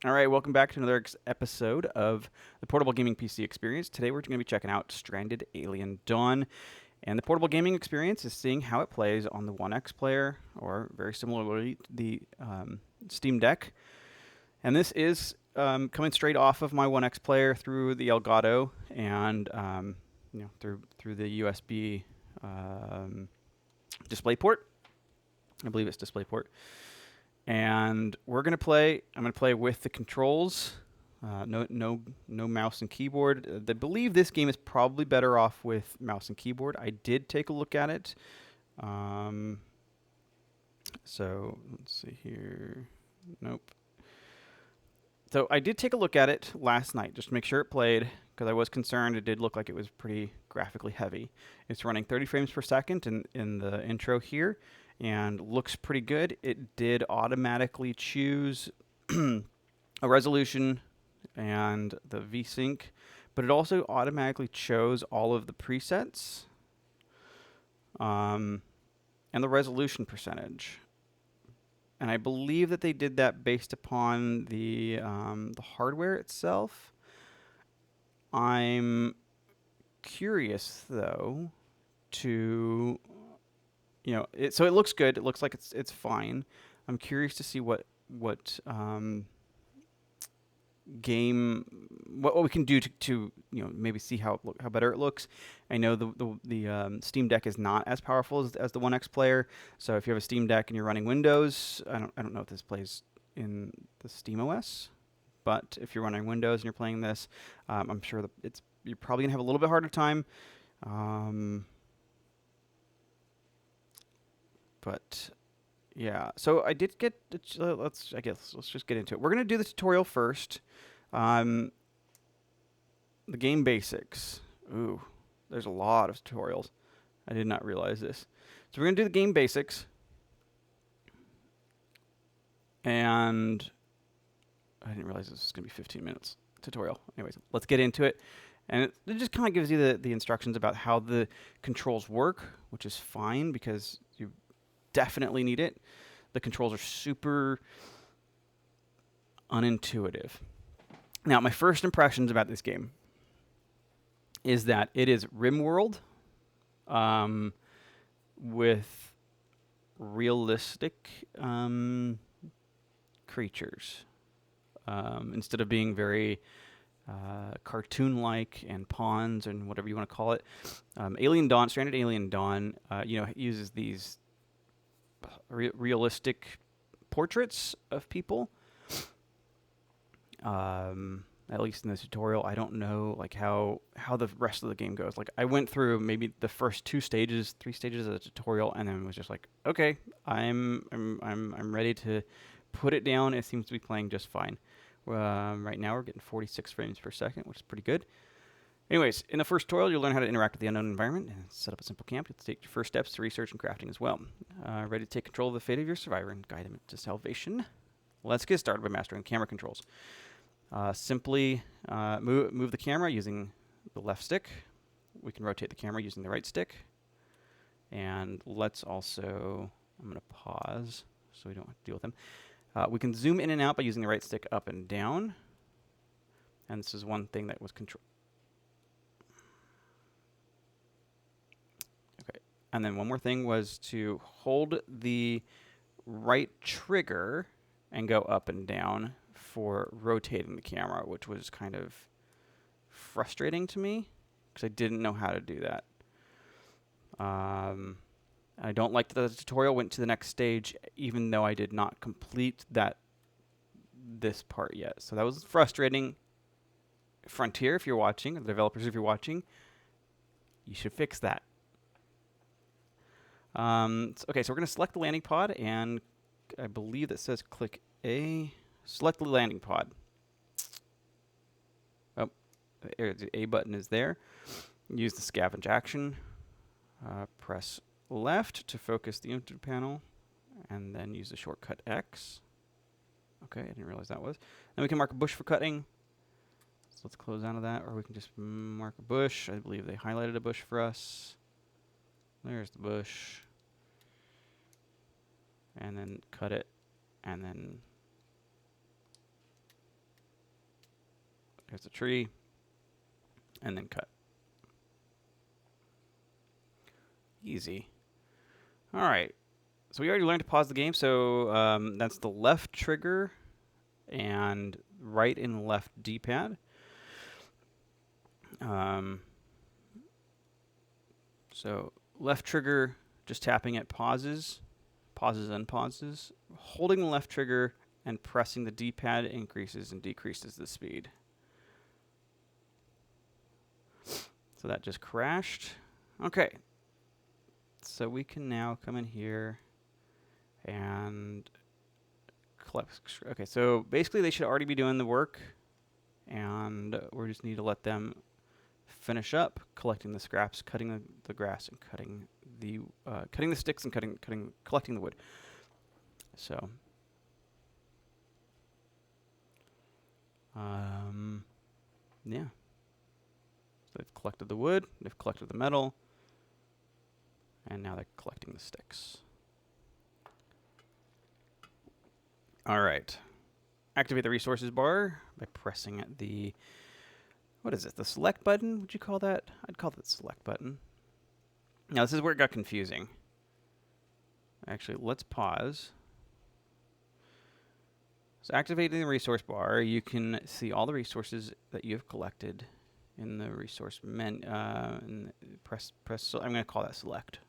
All right, welcome back to another episode of the Portable Gaming PC Experience. Today we're going to be checking out Stranded Alien Dawn. And the Portable Gaming Experience is seeing how it plays on the One X player, or very similarly, the Steam Deck. And this is coming straight off of my One X player through the Elgato and through the USB DisplayPort. I believe it's DisplayPort. And we're gonna play. I'm gonna play with the controls. No mouse and keyboard. I believe this game is probably better off with mouse and keyboard. I did take a look at it. So let's see here. Nope. So I did take a look at it last night just to make sure it played, because I was concerned. It did look like it was pretty graphically heavy. It's running 30 frames per second in the intro here, and looks pretty good. It did automatically choose a resolution and the VSync, but it also automatically chose all of the presets and the resolution percentage. And I believe that they did that based upon the hardware itself. I'm curious though to, so it looks good. It looks like it's fine. I'm curious to see what we can do to maybe see how better it looks. I know the Steam Deck is not as powerful as the One X player. So if you have a Steam Deck and you're running Windows, I don't know if this plays in the Steam OS, but if you're running Windows and you're playing this, I'm sure that you're probably gonna have a little bit harder time. But yeah, so I did get. Let's just get into it. We're gonna do the tutorial first. The game basics. Ooh, there's a lot of tutorials. I did not realize this. So we're gonna do the game basics, and I didn't realize this was gonna be 15 minutes tutorial. Anyways, let's get into it. And it just kind of gives you the instructions about how the controls work, which is fine because you definitely need it. The controls are super unintuitive. Now, my first impressions about this game is that it is rimworld with realistic creatures instead of being very cartoon-like and pawns and whatever you want to call it. Stranded Alien Dawn, uses these realistic portraits of people. At least in the tutorial, I don't know how the rest of the game goes. Like, I went through maybe the first 3 stages of the tutorial, and then was just like, okay, I'm ready to put it down. It seems to be playing just fine. Right now, we're getting 46 frames per second, which is pretty good. Anyways, in the first tutorial, you'll learn how to interact with the unknown environment and set up a simple camp. You'll take your first steps to research and crafting as well. Ready to take control of the fate of your survivor and guide him to salvation. Let's get started by mastering camera controls. Simply move the camera using the left stick. We can rotate the camera using the right stick. And let's also, I'm going to pause so we don't have to deal with them. We can zoom in and out by using the right stick up and down. And this is one thing that was control. Okay. And then one more thing was to hold the right trigger and go up and down for rotating the camera, which was kind of frustrating to me because I didn't know how to do that. I don't like that the tutorial went to the next stage, even though I did not complete this part yet. So that was frustrating. Frontier, if you're watching, or the developers, if you're watching, you should fix that. Okay, so we're going to select the landing pod, and I believe that says click A. Select the landing pod. Oh, the A button is there. Use the scavenge action. Press left to focus the input panel, and then use the shortcut X. Okay, I didn't realize that was. Then we can mark a bush for cutting. So let's close out of that, or we can just mark a bush. I believe they highlighted a bush for us. There's the bush. And then cut it, and then There's a tree. And then cut. Easy. All right. So we already learned to pause the game. So that's the left trigger and right and left D-pad. So left trigger, just tapping it pauses, unpauses. Holding the left trigger and pressing the D-pad increases and decreases the speed. So that just crashed. Okay. So we can now come in here and collect. Okay, so basically they should already be doing the work, and we just need to let them finish up collecting the scraps, cutting the grass, and cutting the sticks and collecting the wood. So, yeah. So they've collected the wood, they've collected the metal, and now they're collecting the sticks. All right. Activate the resources bar by pressing the, what is it, the select button? Would you call that? I'd call it the select button. Now, this is where it got confusing. Actually, let's pause. So activating the resource bar, you can see all the resources that you have collected in the resource menu. Press. So I'm going to call that select.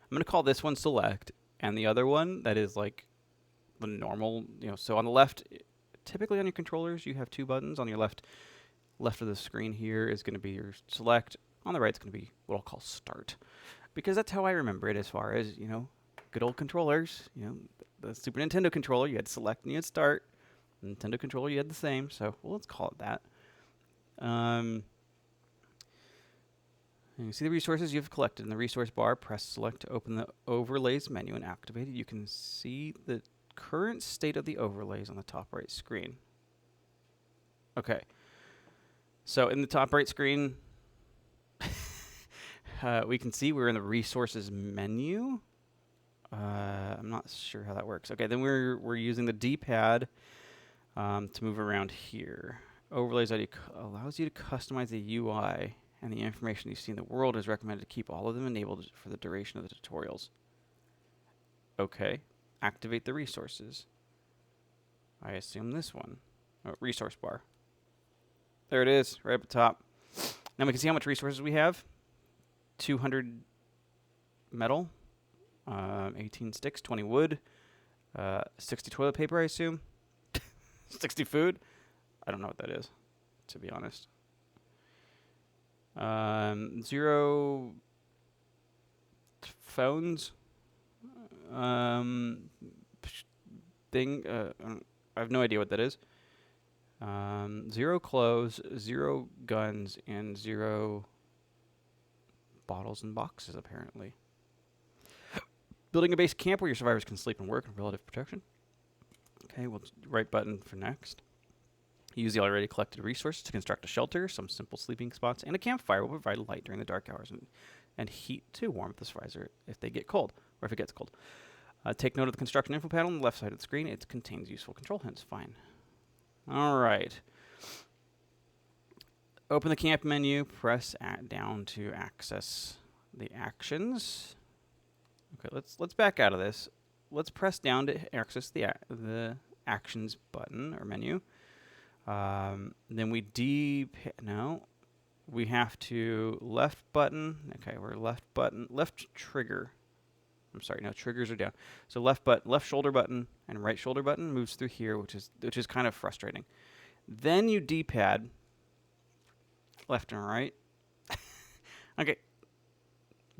I'm going to call this one select, and the other one that is like the normal, so on the left, typically on your controllers, you have two buttons. On your left of the screen here is going to be your select. On the right, it's going to be what I'll call start, because that's how I remember it as far as, good old controllers. The Super Nintendo controller, you had select and you had start. Nintendo controller, you had the same. So, let's call it that. And you see the resources you've collected in the resource bar. Press select to open the overlays menu and activate it. You can see the current state of the overlays on the top right screen. Okay. So in the top right screen, we can see we're in the resources menu. I'm not sure how that works. Okay, then we're using the D-pad to move around here. Overlays allows you to customize the UI, and the information you see in the world is recommended to keep all of them enabled for the duration of the tutorials. Okay, activate the resources. I assume this one. Oh, resource bar. There it is, right up at the top. Now we can see how much resources we have. 200 metal, 18 sticks, 20 wood, 60 toilet paper, I assume. 60 food. I don't know what that is, to be honest. 0 phones. I have no idea what that is. 0 clothes, 0 guns, and 0 bottles and boxes, apparently. Building a base camp where your survivors can sleep and work in relative protection. Okay, right button for next. Use the already collected resources to construct a shelter. Some simple sleeping spots and a campfire will provide light during the dark hours and heat to warm up the survivors if they get cold, or if it gets cold. Take note of the construction info panel on the left side of the screen. It contains useful control hints. Fine. All right. Open the camp menu. Press down to access the actions. Okay, let's back out of this. Let's press down to access the actions button or menu. Then we have to left button. Okay, we're left trigger. I'm sorry, no, triggers are down. So left shoulder button and right shoulder button moves through here, which is kind of frustrating. Then you D-pad left and right. Okay.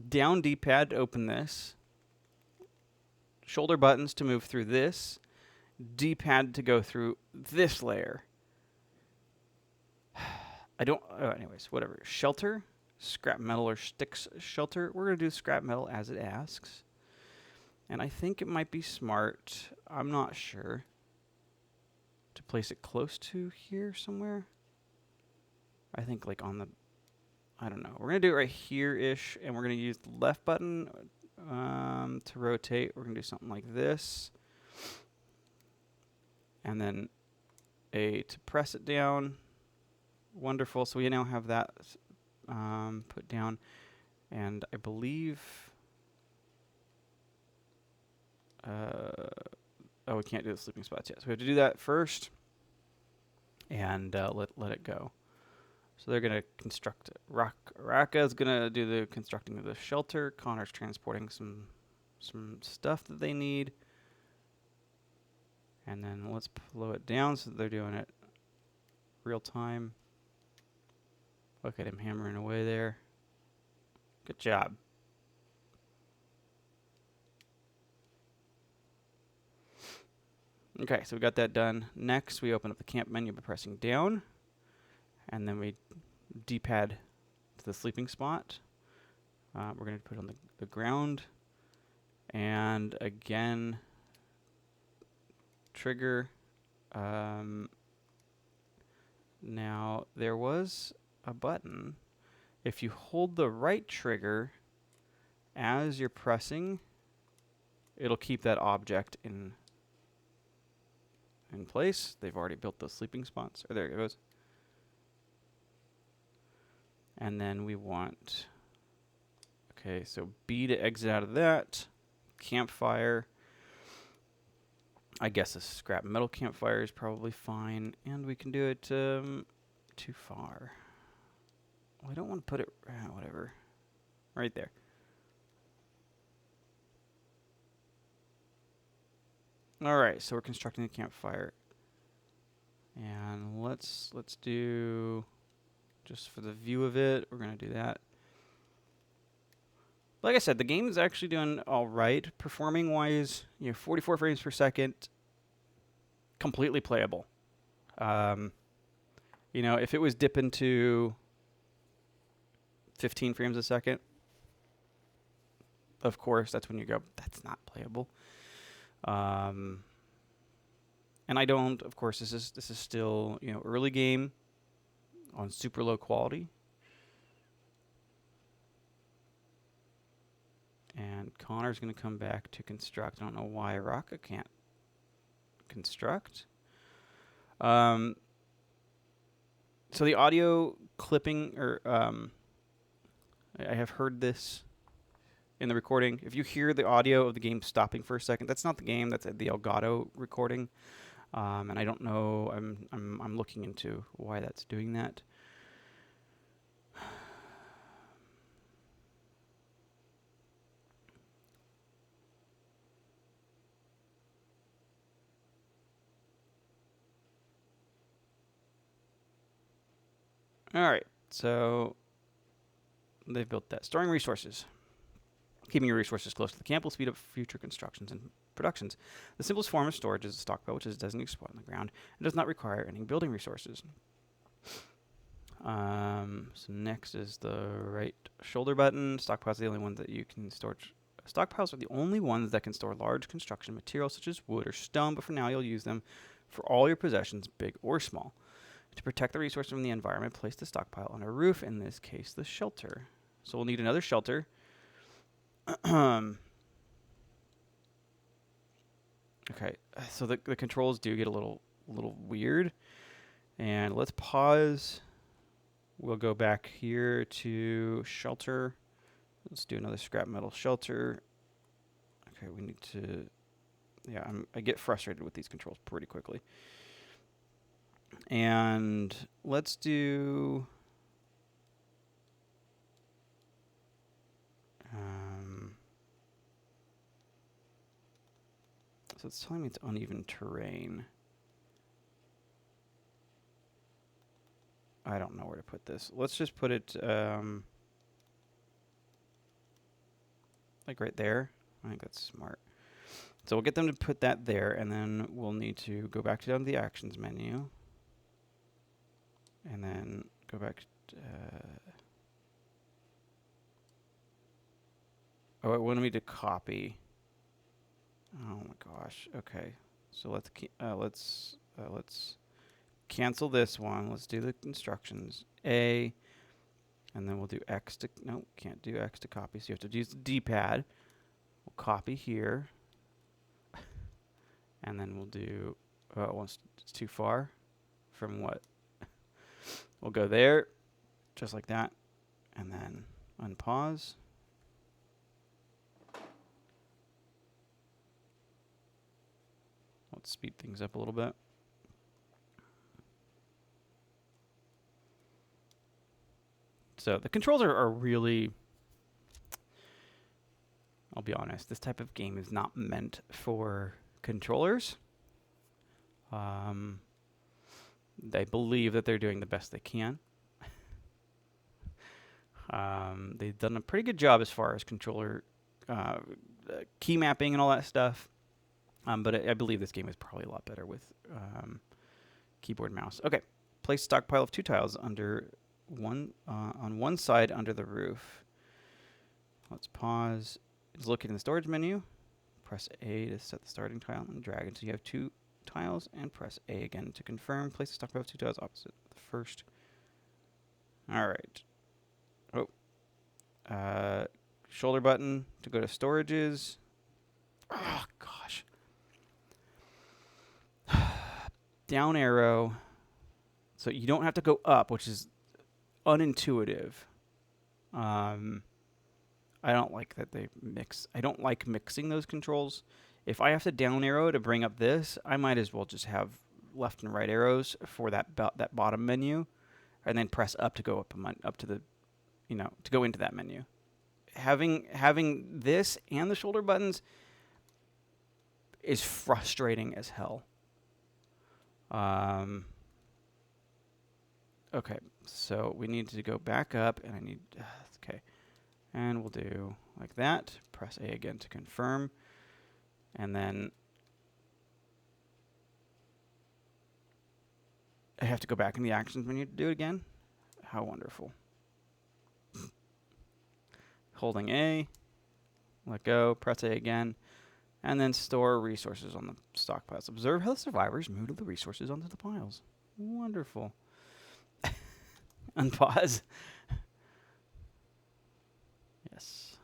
Down D-pad to open this. Shoulder buttons to move through this. D-pad to go through this layer. Anyways, whatever. Shelter, scrap metal or sticks shelter. We're going to do scrap metal as it asks. And I think it might be smart, I'm not sure, to place it close to here somewhere. I think like on the, I don't know. We're going to do it right here-ish, and we're going to use the left button to rotate. We're going to do something like this. And then A to press it down. Wonderful. So we now have that put down, and I believe. Oh, we can't do the sleeping spots yet. So we have to do that first, and let it go. So they're gonna construct it. Raka's gonna do the constructing of the shelter. Connor's transporting some stuff that they need, and then let's slow it down so that they're doing it real time. Look at him hammering away there. Good job. Okay, so we got that done. Next, we open up the camp menu by pressing down, and then we D-pad to the sleeping spot. We're going to put it on the ground, and again, trigger. Now, there was a button. If you hold the right trigger as you're pressing, it'll keep that object in place. They've already built those sleeping spots. Oh, there it goes. And then we want, okay, so B to exit out of that. Campfire. I guess a scrap metal campfire is probably fine. And we can do it too far. Well, I don't want to put it, whatever. Right there. All right, so we're constructing a campfire. And let's do, just for the view of it, we're going to do that. Like I said, the game is actually doing all right. Performing-wise, 44 frames per second, completely playable. If it was dipping to 15 frames a second, of course, that's when you go, that's not playable. And I don't, of course, this is still, early game on super low quality. And Connor's going to come back to construct. I don't know why Raka can't construct. So the audio clipping, or I have heard this in the recording. If you hear the audio of the game stopping for a second, that's not the game. That's the Elgato recording. And I don't know. I'm looking into why that's doing that. All right, so they've built that. Storing resources. Keeping your resources close to the camp will speed up future constructions and productions. The simplest form of storage is a stockpile, which is a designated spot on the ground and does not require any building resources. So next is the right shoulder button. Stockpiles are the only ones that you can store. Stockpiles are the only ones that can store large construction materials such as wood or stone, but for now you'll use them for all your possessions, big or small. To protect the resource from the environment, place the stockpile on a roof, in this case, the shelter. So we'll need another shelter. Okay, so the controls do get a little weird. And let's pause. We'll go back here to shelter. Let's do another scrap metal shelter. Okay, we need to... Yeah, I get frustrated with these controls pretty quickly. And let's do... so it's telling me it's uneven terrain. I don't know where to put this. Let's just put it like right there. I think that's smart. So we'll get them to put that there, and then we'll need to go back down to the actions menu. And then go back. Oh, it wanted me to copy. Oh my gosh. Okay. So let's cancel this one. Let's do the instructions. A, and then we'll do X to, no, can't do X to copy. So you have to use the D-pad. We'll copy here. And then we'll do, it's too far from what? We'll go there, just like that, and then unpause. Let's speed things up a little bit. So the controls are really, I'll be honest, this type of game is not meant for controllers. They believe that they're doing the best they can. They've done a pretty good job as far as controller key mapping and all that stuff. But I believe this game is probably a lot better with keyboard and mouse. Okay, place stockpile of 2 tiles under on one side under the roof. Let's pause. It's located in the storage menu. Press A to set the starting tile and drag until you have 2 tiles, and press A again to confirm. Place the stockpile of 2 tiles opposite the first. All right. Oh. Shoulder button to go to storages. Oh, gosh. Down arrow. So you don't have to go up, which is unintuitive. I don't like that they mix. I don't like mixing those controls. If I have to down arrow to bring up this, I might as well just have left and right arrows for that bottom menu, and then press up to go up to the, to go into that menu. Having this and the shoulder buttons is frustrating as hell. Okay, so we need to go back up, and I need, okay. And we'll do like that. Press A again to confirm. And then I have to go back in the actions menu to do it again. How wonderful. Holding A, let go, press A again, and then store resources on the stockpiles. Observe how the survivors move the resources onto the piles. Wonderful. Unpause. Yes.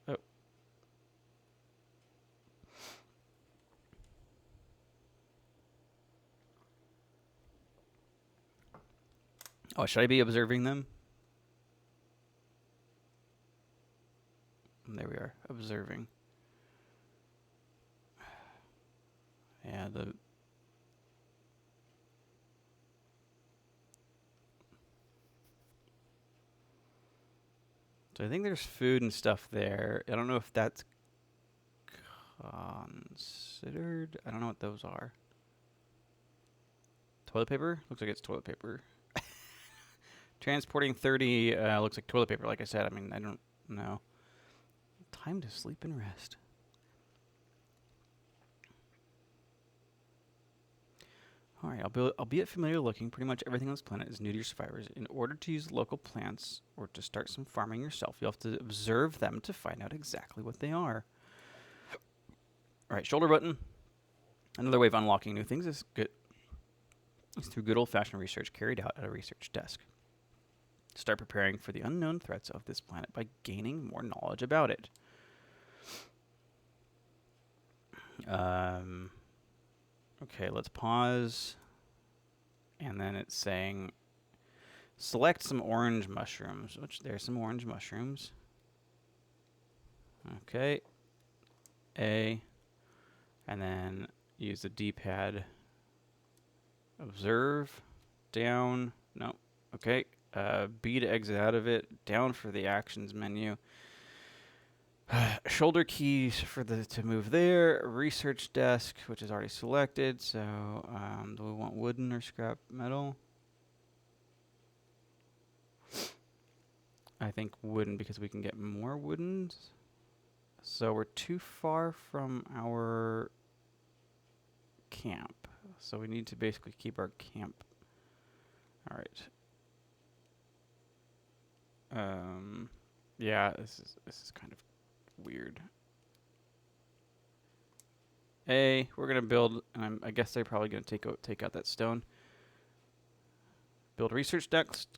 Oh. Oh, should I be observing them? There we are, observing. Yeah, so I think there's food and stuff there. I don't know if that's considered. I don't know what those are. Toilet paper? Looks like it's toilet paper. Transporting 30 looks like toilet paper, like I said. I mean, I don't know. Time to sleep and rest. All right, albeit familiar looking, pretty much everything on this planet is new to your survivors. In order to use local plants or to start some farming yourself, you'll have to observe them to find out exactly what they are. All right, shoulder button. Another way of unlocking new things is through good old-fashioned research carried out at a research desk. Start preparing for the unknown threats of this planet by gaining more knowledge about it. Okay, let's pause. And then it's saying, select some orange mushrooms, which there's some orange mushrooms. Okay. A. And then use the D-pad. Observe. Down. No. Okay. B to exit out of it. Down for the actions menu. Shoulder keys for to move there. Research desk, which is already selected. So, do we want wooden or scrap metal? I think wooden because we can get more wooden. So we're too far from our camp. So we need to basically keep our camp. All right. Yeah, this is kind of weird. We're gonna build, and I guess they're probably gonna take out that stone. Build research desk.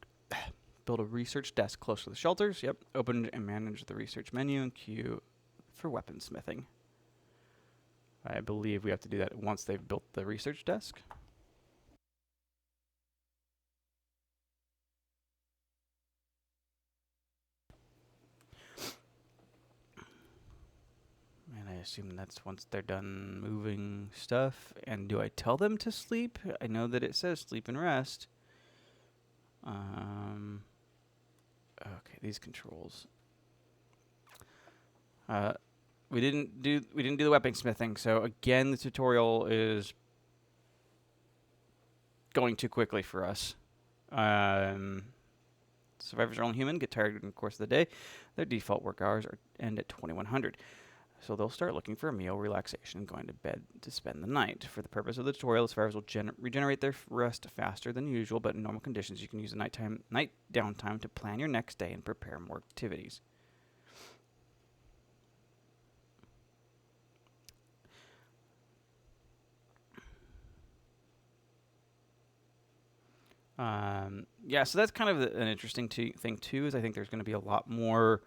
Build a research desk close to the shelters. Yep. Open and manage the research menu and queue for weaponsmithing. I believe we have to do that once they've built the research desk. assume that's once they're done moving stuff. And do I tell them to sleep? I know that it says sleep and rest. Okay, these controls. We didn't do the weaponsmithing, so again the tutorial is going too quickly for us. Survivors are only human, get tired in the course of the day. Their default work hours end at 2100. So they'll start looking for a meal, relaxation, and going to bed to spend the night. For the purpose of the tutorial, the survivors will regenerate their rest faster than usual, but in normal conditions, you can use the night downtime to plan your next day and prepare more activities. Yeah, so that's kind of an interesting thing too. Is I think there's going to be a lot more.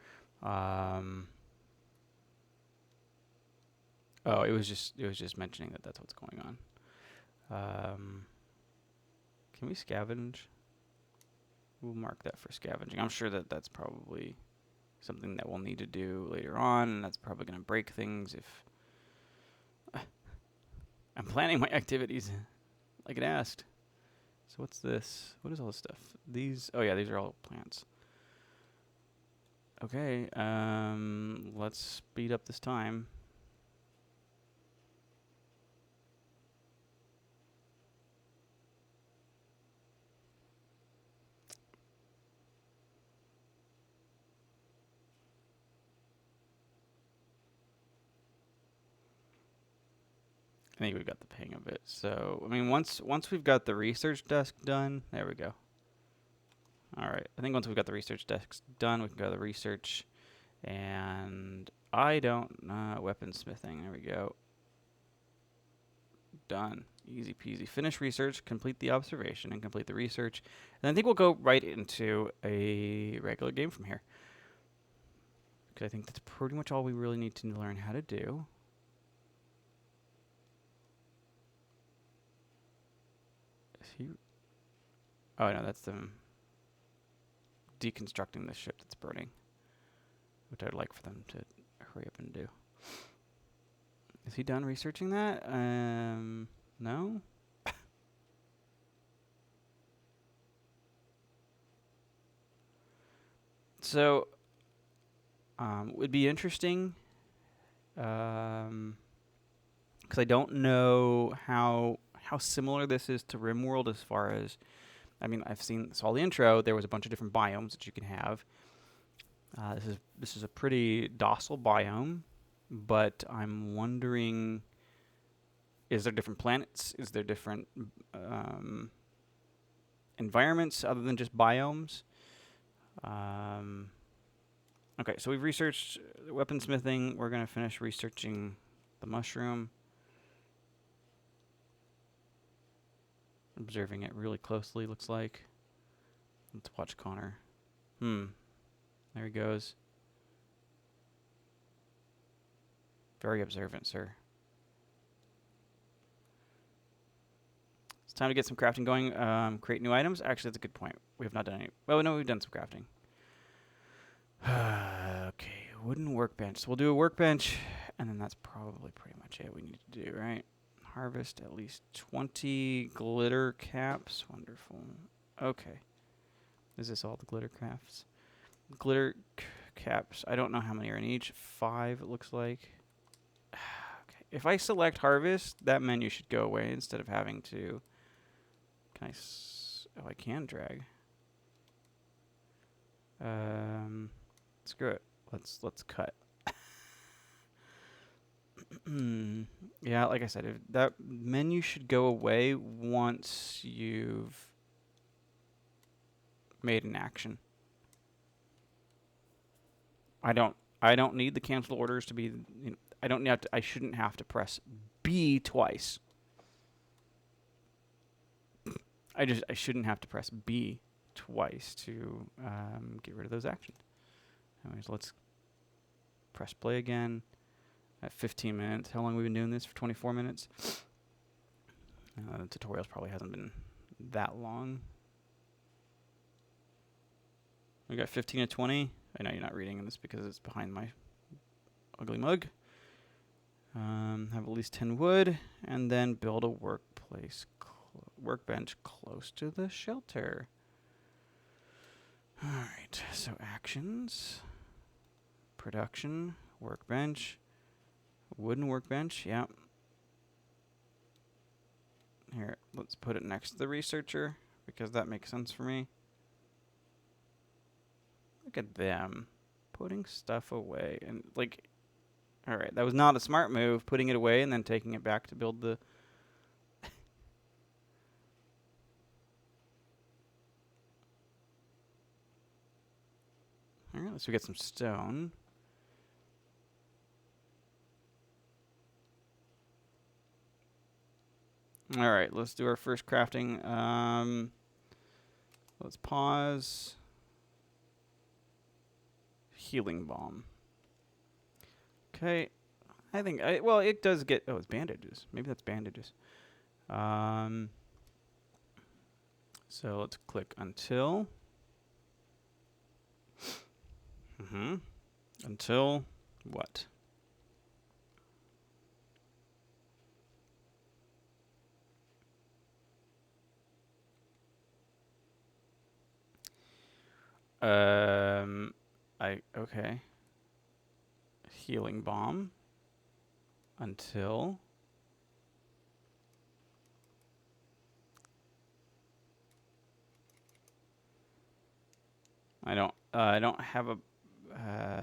Oh, it was just mentioning that that's what's going on. Can we scavenge? We'll mark that for scavenging. I'm sure that that's probably something that we'll need to do later on, and that's probably going to break things if I'm planning my activities like it asked. So what's this? What is all this stuff? These, oh yeah, these are all plants. Okay, let's speed up this time. I think we've got the hang of it. So, I mean, once we've got the research desk done, there we go. All right, I think once we've got the research desk done, we can go to the research. And I don't, weaponsmithing, there we go. Done, easy peasy. Finish research, complete the observation, and complete the research. And I think we'll go right into a regular game from here. Because I think that's pretty much all we really need to learn how to do. Oh no, that's them deconstructing the ship that's burning, which I'd like for them to hurry up and do. Is he done researching that? No? So, would be interesting, because I don't know how similar this is to RimWorld as far as, I mean, saw the intro. There was a bunch of different biomes that you can have. This is a pretty docile biome, but I'm wondering, is there different planets? Is there different environments other than just biomes? Okay, so we've researched weaponsmithing. We're going to finish researching the mushroom. Observing it really closely, looks like. Let's watch Connor. There he goes. Very observant, sir. It's time to get some crafting going. Create new items. Actually, that's a good point. We have not done any. Well, no, we've done some crafting. Okay, wooden workbench. So we'll do a workbench, and then that's probably pretty much it we need to do, right? Harvest at least 20 glitter caps. Wonderful. Okay. Is this all the glitter crafts? Glitter caps. I don't know how many are in each. 5, it looks like. Okay. If I select harvest, that menu should go away instead of having to... Can I... Oh, I can drag. Screw it. Let's cut. Yeah, like I said, if that menu should go away once you've made an action. I don't need the cancel orders to be. I shouldn't have to press B twice. I shouldn't have to press B twice to get rid of those actions. Anyways, let's press play again. At 15 minutes. How long have we been doing this? For 24 minutes? The tutorials probably hasn't been that long. We got 15 to 20. I know you're not reading this because it's behind my ugly mug. Have at least 10 wood, and then build a workbench close to the shelter. All right, so actions, production, workbench, wooden workbench, yeah. Here, let's put it next to the researcher, because that makes sense for me. Look at them, putting stuff away, and like, all right, that was not a smart move, putting it away and then taking it back to build the... All right, so we get some stone. All right, let's do our first crafting. Let's pause. Healing balm. Okay, I think well, it does get. Oh, it's bandages. Maybe that's bandages. So let's click until. Until what? Okay. Healing balm. Until. I don't have a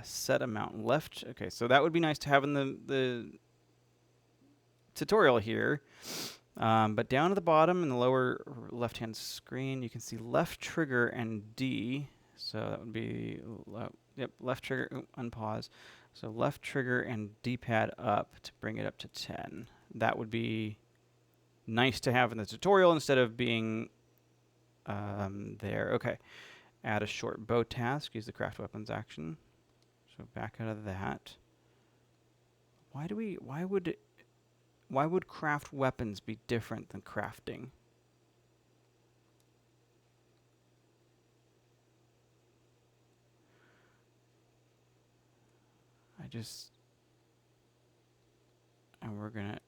set amount left. Okay, so that would be nice to have in the tutorial here. But down at the bottom in the lower left-hand screen, you can see left trigger and D. So that would be, left trigger, unpause. So left trigger and D-pad up to bring it up to 10. That would be nice to have in the tutorial instead of being there. Okay. Add a short bow task. Use the craft weapons action. So back out of that. Why would craft weapons be different than crafting? And we're gonna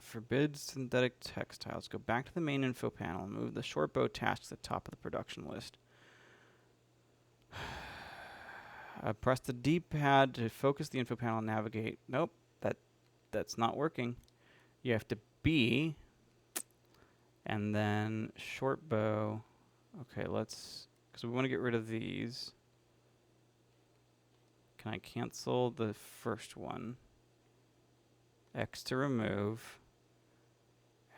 forbid synthetic textiles. Go back to the main info panel. Move the short bow task to the top of the production list. Press the D-pad to focus the info panel and navigate. Nope, that's not working. You have to B, and then short bow. Okay, because we want to get rid of these. Can I cancel the first one? X to remove.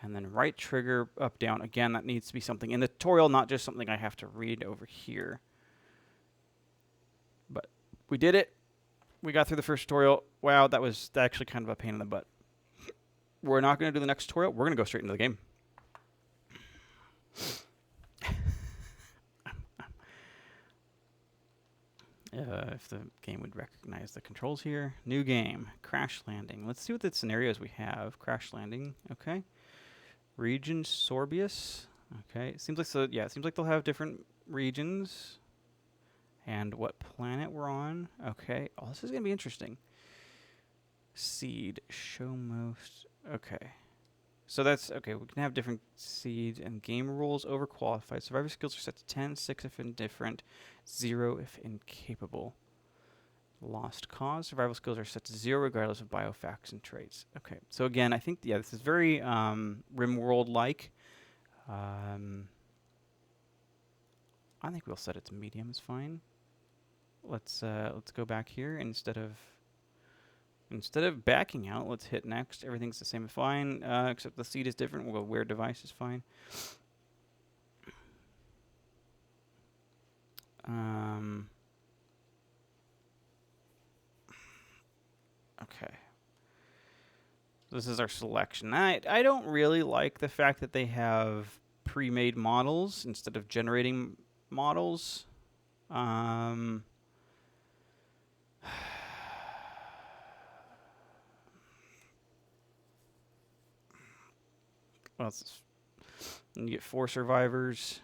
And then right trigger, up, down. Again, that needs to be something in the tutorial, not just something I have to read over here. But we did it. We got through the first tutorial. Wow, that was actually kind of a pain in the butt. We're not going to do the next tutorial. We're going to go straight into the game. If the game would recognize the controls here. New game. Crash landing. Let's see what the scenarios we have. Crash landing. Okay. Region Sorbius. Okay. It seems like they'll have different regions. And what planet we're on. Okay. Oh, this is going to be interesting. Seed. Show most. Okay. So that's, okay, we can have different seeds and game rules. Overqualified. Survivor skills are set to 10, 6 if indifferent, 0 if incapable. Lost cause. Survival skills are set to 0 regardless of biofacts and traits. Okay, so again, I think, this is very rimworld-like. I think we'll set it to medium is fine. Let's go back here instead of backing out, let's hit next. Everything's the same, fine, except the seed is different. We'll go where device is fine. Okay. This is our selection. I don't really like the fact that they have pre-made models instead of generating models. Well, you get 4 survivors.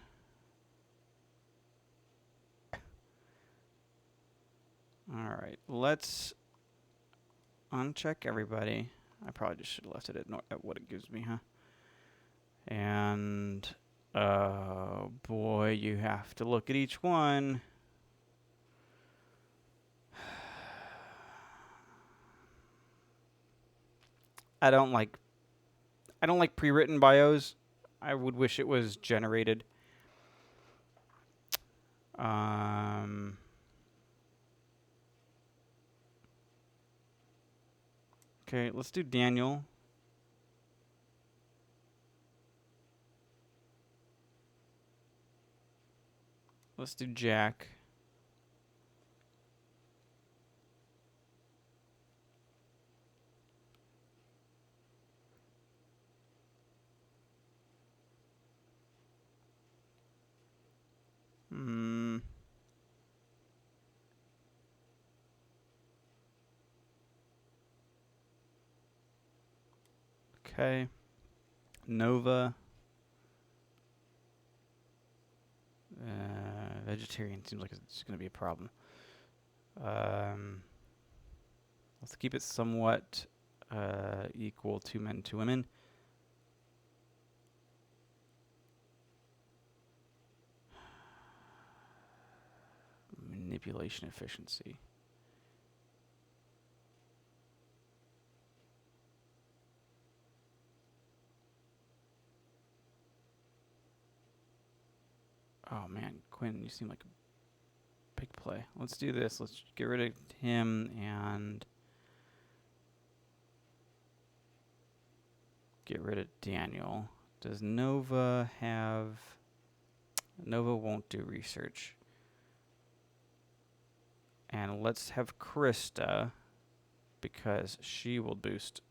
All right, let's uncheck everybody. I probably just should have left it at what it gives me, huh? And, boy, you have to look at each one. I don't like pre-written bios. I would wish it was generated. Okay, let's do Daniel. Let's do Jack. Okay. Nova. Vegetarian seems like it's going to be a problem. Let's keep it somewhat equal to men to women. Manipulation efficiency. Oh man, Quinn, you seem like a big play. Let's do this. Let's get rid of him and get rid of Daniel. Does Nova have... Nova won't do research. And let's have Krista, because she will boost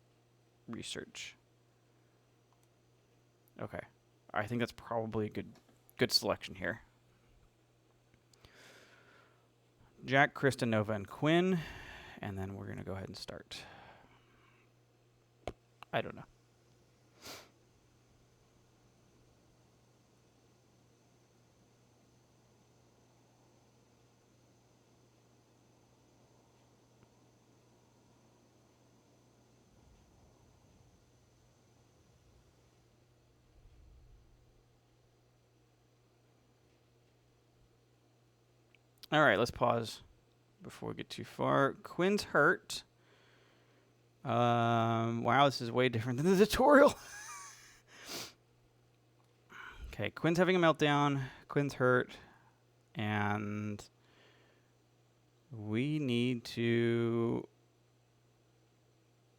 research. Okay. I think that's probably a good selection here. Jack, Krista, Nova, and Quinn. And then we're going to go ahead and start. I don't know. All right, let's pause before we get too far. Quinn's hurt. Wow, this is way different than the tutorial. Okay, Quinn's having a meltdown. Quinn's hurt. And we need to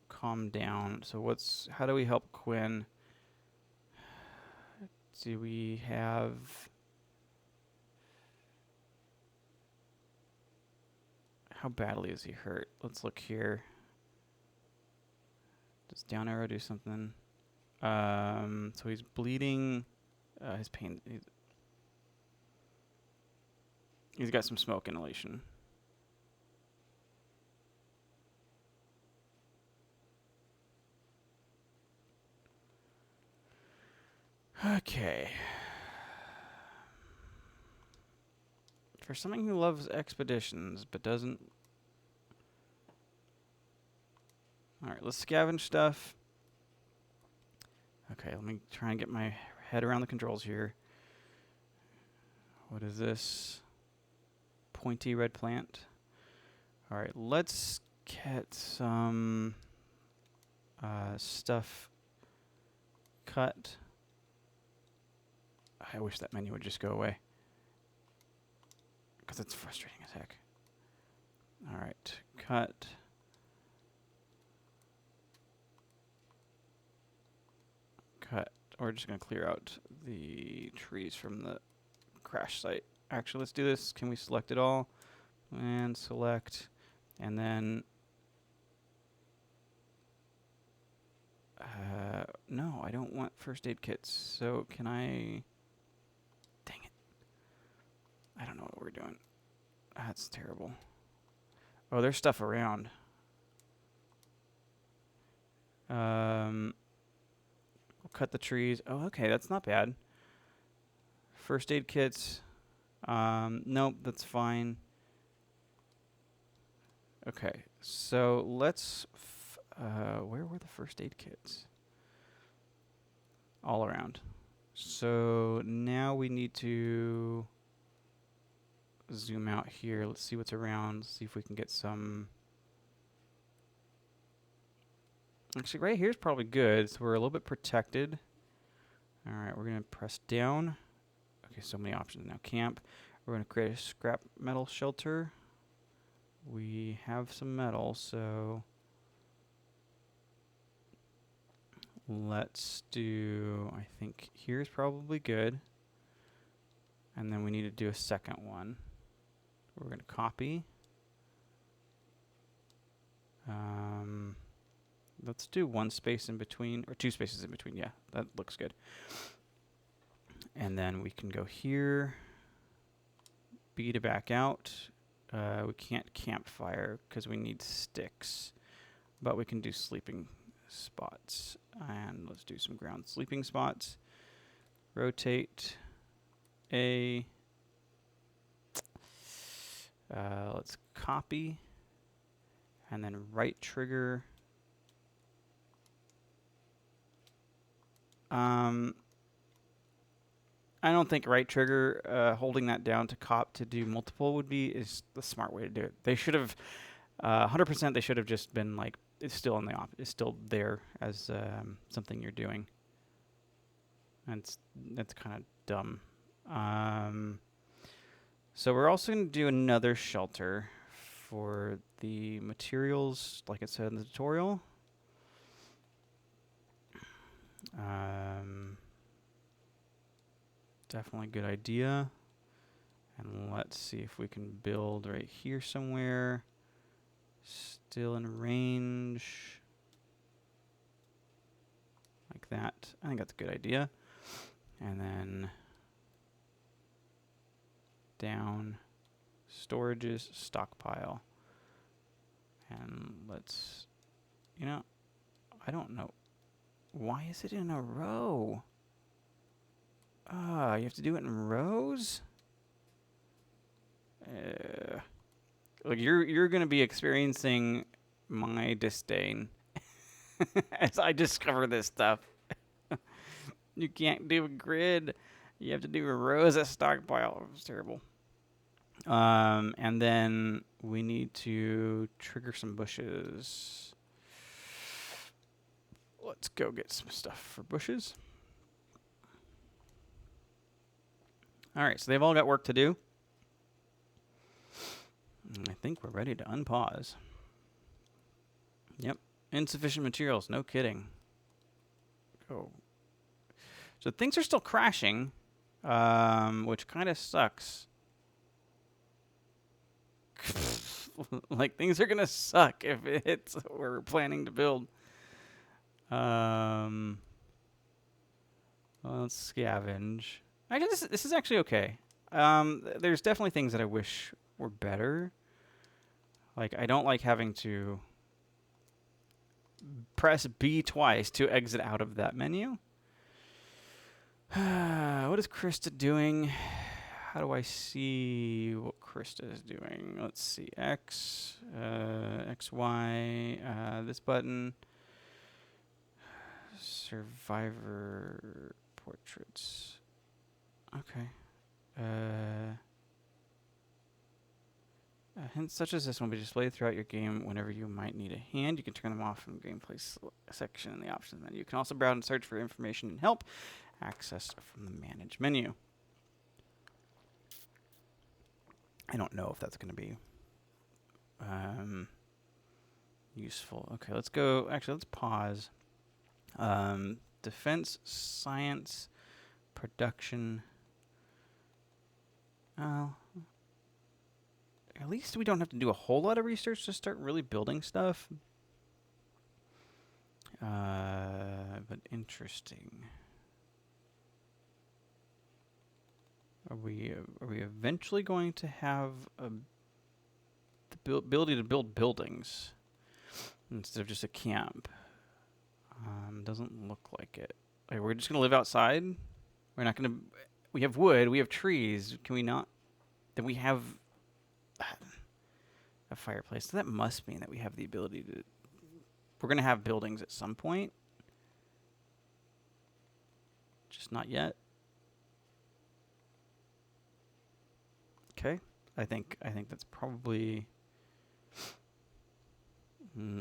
calm down. So how do we help Quinn? Do we have... How badly is he hurt? Let's look here. Does down arrow do something? So he's bleeding. His pain. He's got some smoke inhalation. Okay. For someone who loves expeditions but doesn't... Alright, let's scavenge stuff. Okay, let me try and get my head around the controls here. What is this? Pointy red plant. Alright, let's get some stuff cut. I wish that menu would just go away, because it's frustrating as heck. Alright, cut. Cut. We're just going to clear out the trees from the crash site. Actually, let's do this. Can we select it all? And select. And then... no, I don't want first aid kits. So can I... Dang it. I don't know what we're doing. That's terrible. Oh, there's stuff around. We'll cut the trees. Oh, okay, that's not bad. First aid kits. Nope, that's fine. Okay, so let's Where were the first aid kits? All around. So now we need to zoom out here. Let's see what's around. See if we can get some. Actually, right here is probably good. So we're a little bit protected. All right, we're going to press down. Okay, so many options now. Camp. We're going to create a scrap metal shelter. We have some metal, so let's do, I think here's probably good. And then we need to do a second one. We're going to copy. Let's do one space in between, or two spaces in between. Yeah, that looks good. And then we can go here, B to back out. We can't campfire because we need sticks, but we can do sleeping spots. And let's do some ground sleeping spots. Rotate A. Let's copy and then right trigger. I don't think right trigger, holding that down to do multiple is the smart way to do it. They should have, 100%. They should have just been like, it's still in the it's still there as something you're doing. And that's kind of dumb. So we're also going to do another shelter for the materials, like it said in the tutorial. Definitely a good idea. And let's see if we can build right here somewhere. Still in range. Like that. I think that's a good idea. And then down, storages, stockpile. And let's, I don't know. Why is it in a row? You have to do it in rows? Look, you're going to be experiencing my disdain as I discover this stuff. You can't do a grid. You have to do rows of stockpile. It's terrible. And then we need to trigger some bushes. Let's go get some stuff for bushes. All right, so they've all got work to do. I think we're ready to unpause. Yep, insufficient materials, no kidding. Oh. So things are still crashing, which kind of sucks. Like, things are going to suck if it's what we're planning to build. Let's scavenge. I guess this is actually okay. There's definitely things that I wish were better. Like, I don't like having to press B twice to exit out of that menu. What is Krista doing? How do I see what Krista is doing? Let's see. X, X, Y, this button. Survivor portraits. Okay. Hints such as this will be displayed throughout your game whenever you might need a hand. You can turn them off from the gameplay section in the options menu. You can also browse and search for information and help accessed from the manage menu. I don't know if that's going to be useful. Okay, let's go. Actually, let's pause. Defense, science, production. At least we don't have to do a whole lot of research to start really building stuff. But interesting. Are we eventually going to have the ability to build buildings instead of just a camp? Doesn't look like it. Like, we're just gonna live outside. We're not gonna. We have wood. We have trees. Can we not? Then we have a fireplace. So that must mean that we have the ability to We're going to have buildings at some point. Just not yet. Okay. I think that's probably...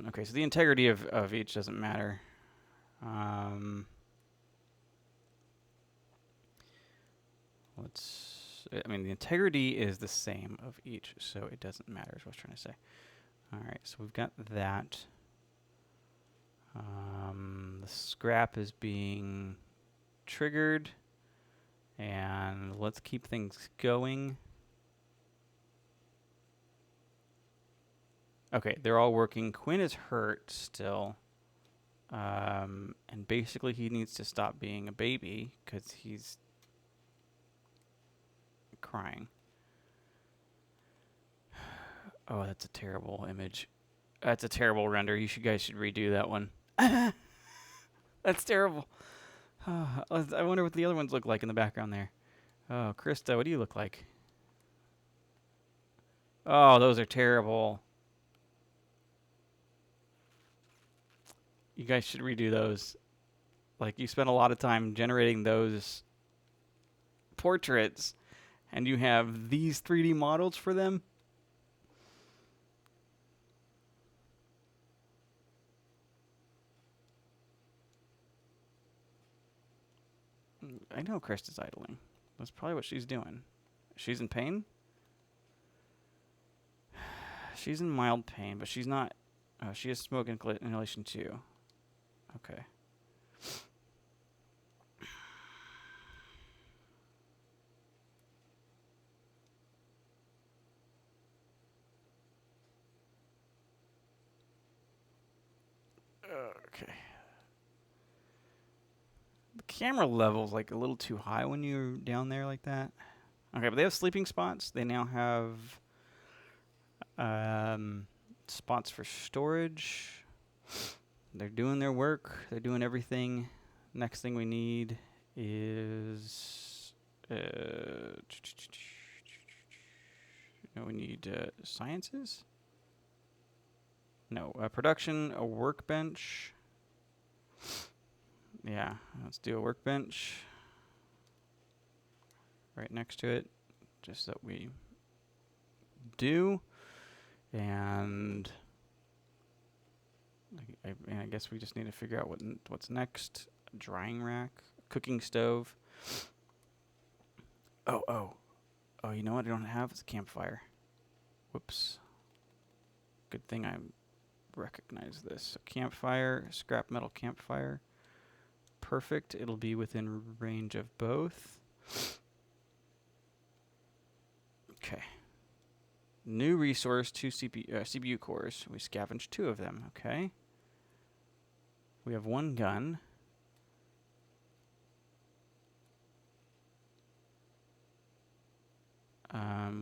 okay, so the integrity of each doesn't matter. I mean, the integrity is the same of each, so it doesn't matter, is what I was trying to say. All right, so we've got that. The scrap is being triggered, and let's keep things going. Okay, they're all working. Quinn is hurt still. And basically he needs to stop being a baby because he's crying. Oh, that's a terrible image. That's a terrible render. You guys should redo that one. That's terrible. I wonder what the other ones look like in the background there. Oh, Krista, what do you look like? Oh, those are terrible. You guys should redo those. Like, you spent a lot of time generating those portraits, and you have these 3D models for them? I know Krista's idling. That's probably what she's doing. She's in pain? She's in mild pain, but she's not... Oh, she has smoke inhalation too. Okay. Okay. The camera level's like a little too high when you're down there like that. Okay, but they have sleeping spots. They now have spots for storage. They're doing their work. They're doing everything. Next thing we need is we need sciences. No, production, a workbench. Yeah, let's do a workbench right next to it, just that we do. And I guess we just need to figure out what's next. A drying rack, a cooking stove. Oh, you know what I don't have? It's a campfire. Whoops. Good thing I recognize this. A campfire, scrap metal campfire. Perfect. It'll be within range of both. Okay. New resource, 2 CPU cores. We scavenged 2 of them. Okay. We have 1 gun.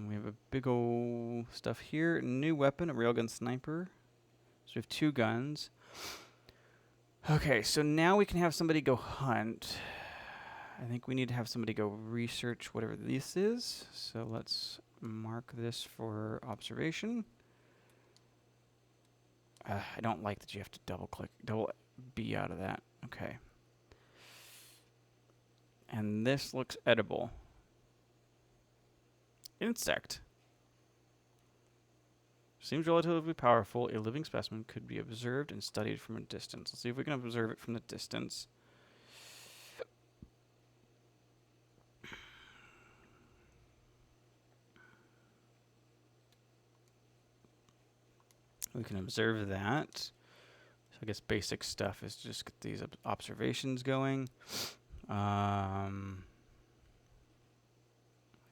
We have a big old stuff here. New weapon, a railgun sniper. So we have 2 guns. Okay, so now we can have somebody go hunt. I think we need to have somebody go research whatever this is. So let's mark this for observation. I don't like that you have to double B out of that. Okay. And this looks edible. Insect. Seems relatively powerful. A living specimen could be observed and studied from a distance. Let's see if we can observe it from the distance. We can observe that. So I guess basic stuff is just get these observations going.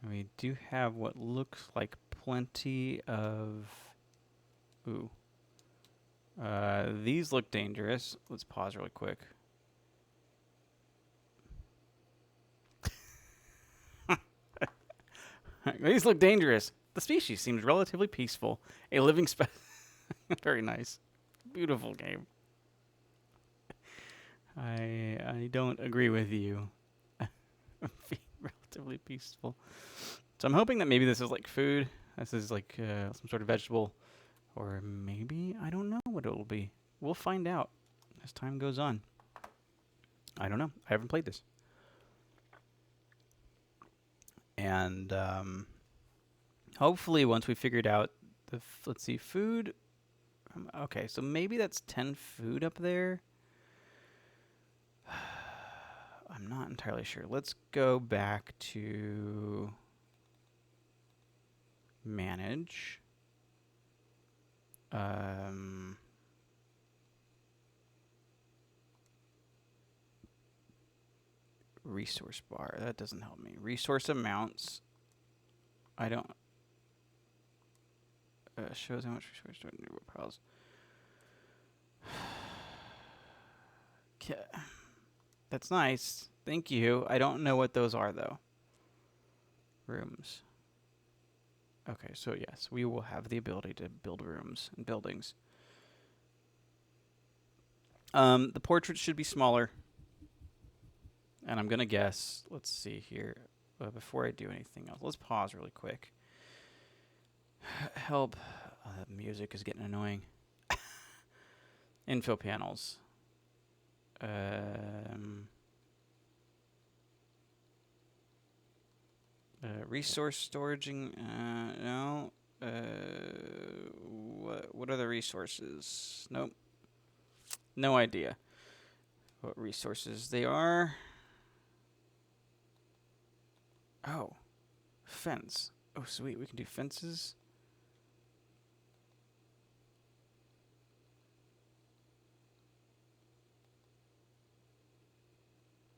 We do have what looks like plenty of... Ooh. These look dangerous. Let's pause really quick. These look dangerous. The species seems relatively peaceful. A living very nice. Beautiful game. I don't agree with you. Relatively peaceful. So I'm hoping that maybe this is like food. This is like some sort of vegetable. Or maybe, I don't know what it'll be. we'll find out as time goes on. I don't know. I haven't played this. And hopefully once we figured out the, let's see, food. Okay, so maybe that's 10 food up there. I'm not entirely sure. Let's go back to manage. Resource bar. That doesn't help me. Resource amounts. I don't. Shows how much resource do I need to piles. That's nice. Thank you. I don't know what those are though. Rooms. Okay, so yes, we will have the ability to build rooms and buildings. The portraits should be smaller. And I'm going to guess, let's see here, before I do anything else, let's pause really quick. Help. Oh, that music is getting annoying. Info panels. Resource storaging, no. What are the resources? Nope. No idea what resources they are. Oh, fence. Oh, sweet. We can do fences.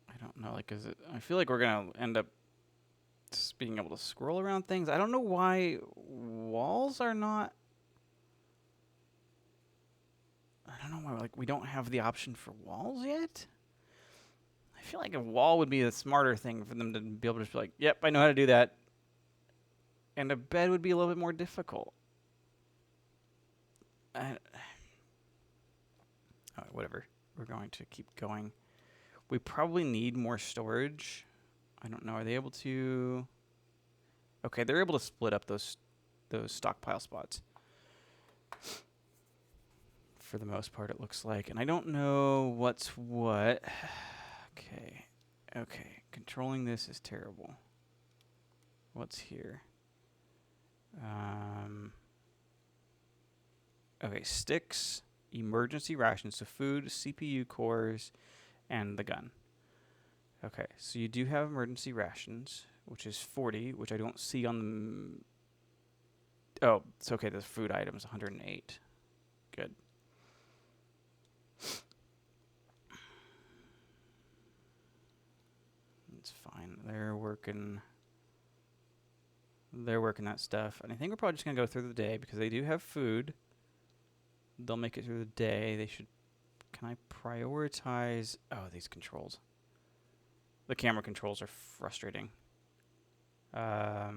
I don't know. Like, is it? I feel like we're gonna end up just being able to scroll around things. I don't know why walls are not. I don't know why. Like, we don't have the option for walls yet. I feel like a wall would be a smarter thing for them to be able to just be like, yep, I know how to do that. And a bed would be a little bit more difficult. Whatever. We're going to keep going. We probably need more storage. I don't know. Are they able to? Okay, they're able to split up those stockpile spots. For the most part, it looks like. And I don't know what's what. Okay. Controlling this is terrible. What's here? Okay, sticks, emergency rations, so food, CPU cores, and the gun. Okay, so you do have emergency rations, which is 40, which I don't see on the... Oh, it's okay, the food item is 108. Good. It's fine. They're working that stuff. And I think we're probably just going to go through the day because they do have food. They'll make it through the day. They should... Can I prioritize... Oh, these controls. The camera controls are frustrating. As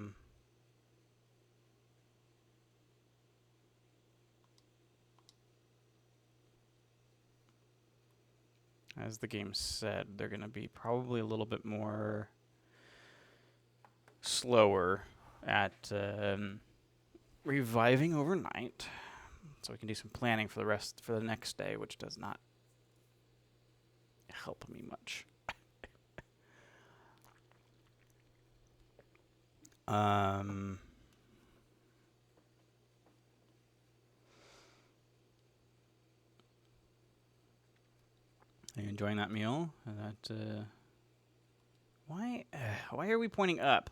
the game said, they're going to be probably a little bit more slower at reviving overnight. So we can do some planning for the next day, which does not help me much. Are you enjoying that meal? Why are we pointing up?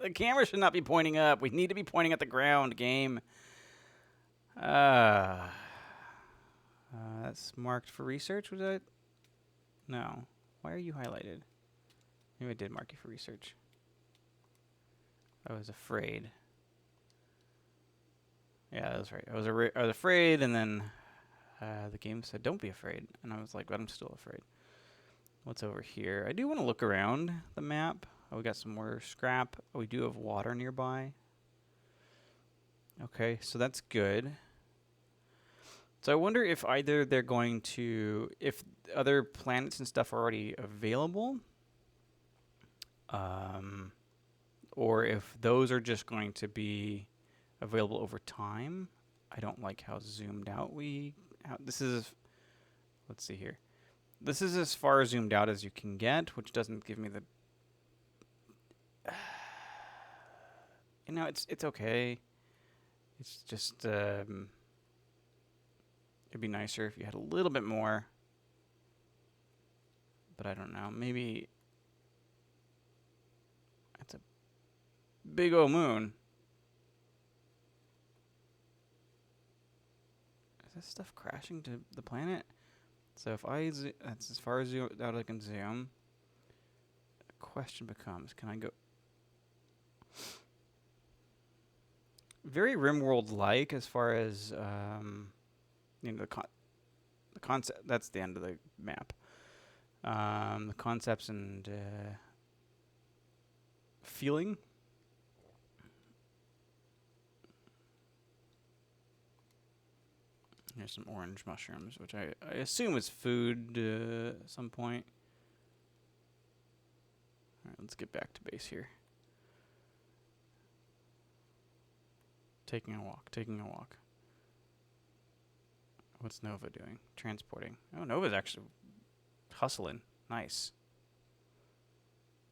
The camera should not be pointing up. We need to be pointing at the ground, game. That's marked for research, was that? No. Why are you highlighted? Maybe I did mark you for research. I was afraid. Yeah, that was right. I was afraid, and then the game said, don't be afraid. And I was like, but I'm still afraid. What's over here? I do want to look around the map. Oh, we got some more scrap. Oh, we do have water nearby. Okay, so that's good. So I wonder if either they're going to, if other planets and stuff are already available, or if those are just going to be available over time. I don't like how zoomed out this is, let's see here. This is as far zoomed out as you can get, which doesn't give me the, it's okay. It's just, it'd be nicer if you had a little bit more, but I don't know. Maybe it's a big old moon. Is this stuff crashing to the planet? So if that's as far as out I can zoom. The question becomes, can I go? Very rimworld-like as far as the concept. That's the end of the map. The concepts and feeling. There's some orange mushrooms, which I assume is food at some point. All right, let's get back to base here. Taking a walk. What's Nova doing? Transporting. Oh, Nova's actually hustling. Nice.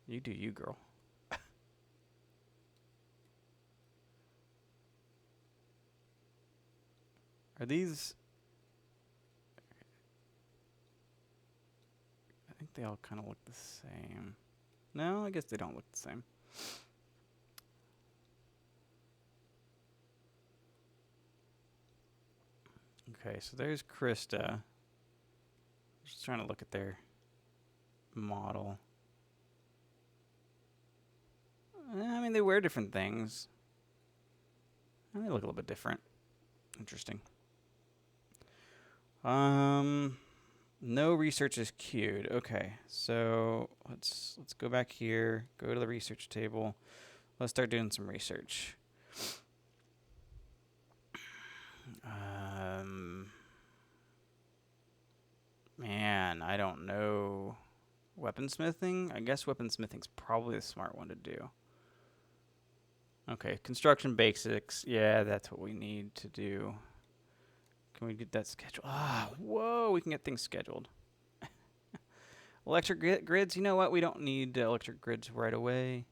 You do you, girl. Are these... I think they all kind of look the same. No, I guess they don't look the same. Okay, so there's Krista. Just trying to look at their model. I mean, they wear different things. And they look a little bit different. Interesting. No research is queued. Okay, so let's go back here. Go to the research table. Let's start doing some research. Man, I don't know. Weaponsmithing? I guess weaponsmithing's probably the smart one to do. Okay, construction basics. Yeah, that's what we need to do. Can we get that scheduled? Ah, whoa, we can get things scheduled. Electric grids, you know what? We don't need electric grids right away.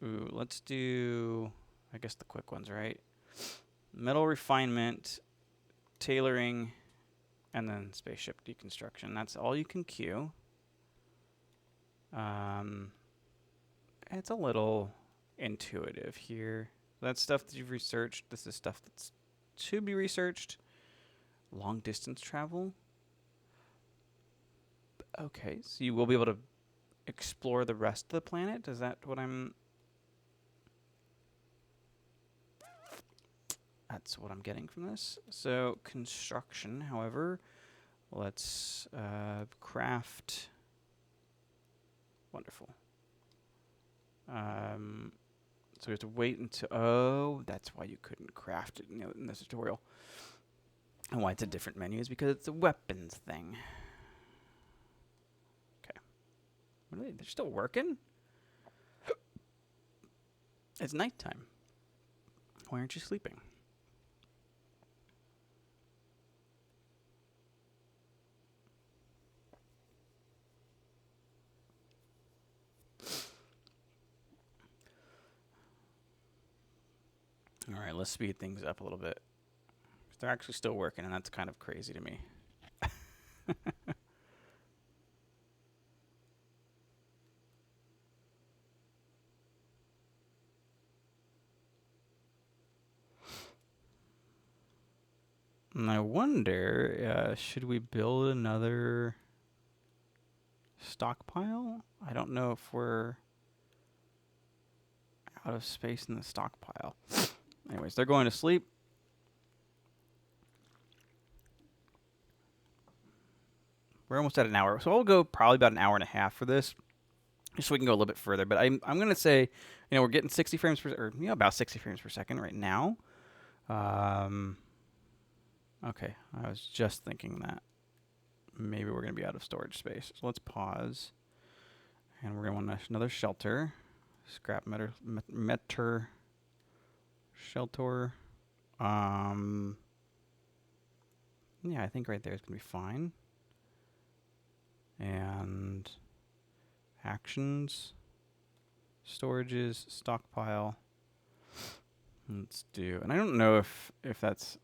Ooh, let's do, I guess, the quick ones, right? Metal refinement, tailoring, and then spaceship deconstruction. That's all you can queue. It's a little intuitive here. That's stuff that you've researched. This is stuff that's to be researched. Long distance travel. Okay, so you will be able to explore the rest of the planet. Is that what I'm... That's what I'm getting from this. So construction, however, let's craft. Wonderful. So we have to wait until... Oh, that's why you couldn't craft it in this tutorial. And why it's a different menu is because it's a weapons thing. Okay. Really? They're still working? It's nighttime. Why aren't you sleeping? All right, let's speed things up a little bit. They're actually still working, and that's kind of crazy to me. And I wonder, should we build another stockpile? I don't know if we're out of space in the stockpile. Anyways, they're going to sleep. We're almost at an hour, so I'll go probably about an hour and a half for this, just so we can go a little bit further. But I'm going to say, we're getting 60 frames per, or about 60 frames per second right now. Okay, I was just thinking that maybe we're going to be out of storage space. So let's pause, and we're going to want another shelter. Scrap meter shelter. Yeah, I think right there is going to be fine. And actions, storages, stockpile. Let's do, and I don't know if that's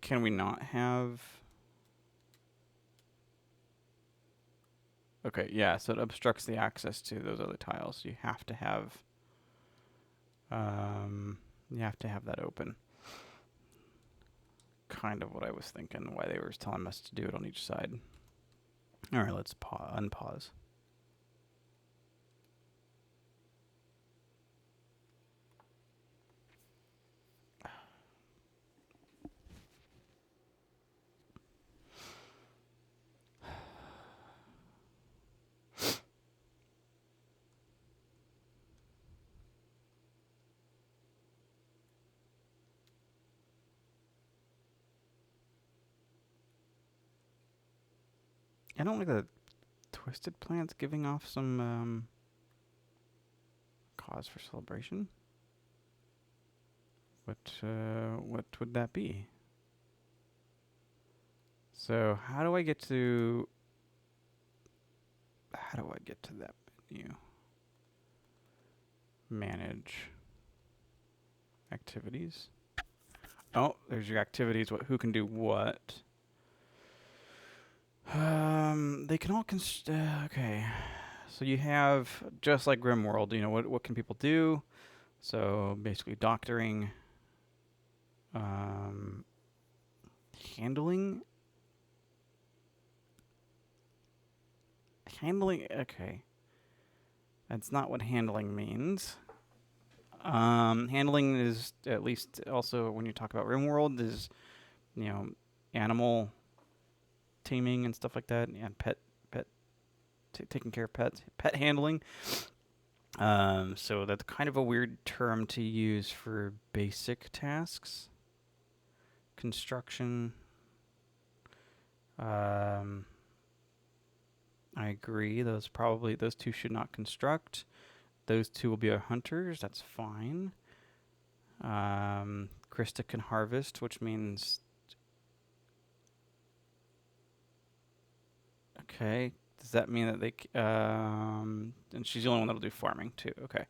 can we not have? Okay, yeah, so it obstructs the access to those other tiles. You have to have that open. Kind of what I was thinking, why they were telling us to do it on each side. All right, let's unpause. I don't like the twisted plants giving off some cause for celebration. What would that be? So how do I get to that menu? Manage activities. Oh, there's your activities. Who can do what? They can all okay. So you have, just like Grimworld, you know, what can people do? So basically doctoring, handling, okay. That's not what handling means. Handling is, at least also when you talk about Rimworld, is, you know, animal taming and stuff like that, and taking care of pets, pet handling. So that's kind of a weird term to use for basic tasks. Construction. I agree. Those two should not construct. Those two will be our hunters. That's fine. Krista can harvest, which means, okay. Does that mean that and she's the only one that'll do farming too. Okay.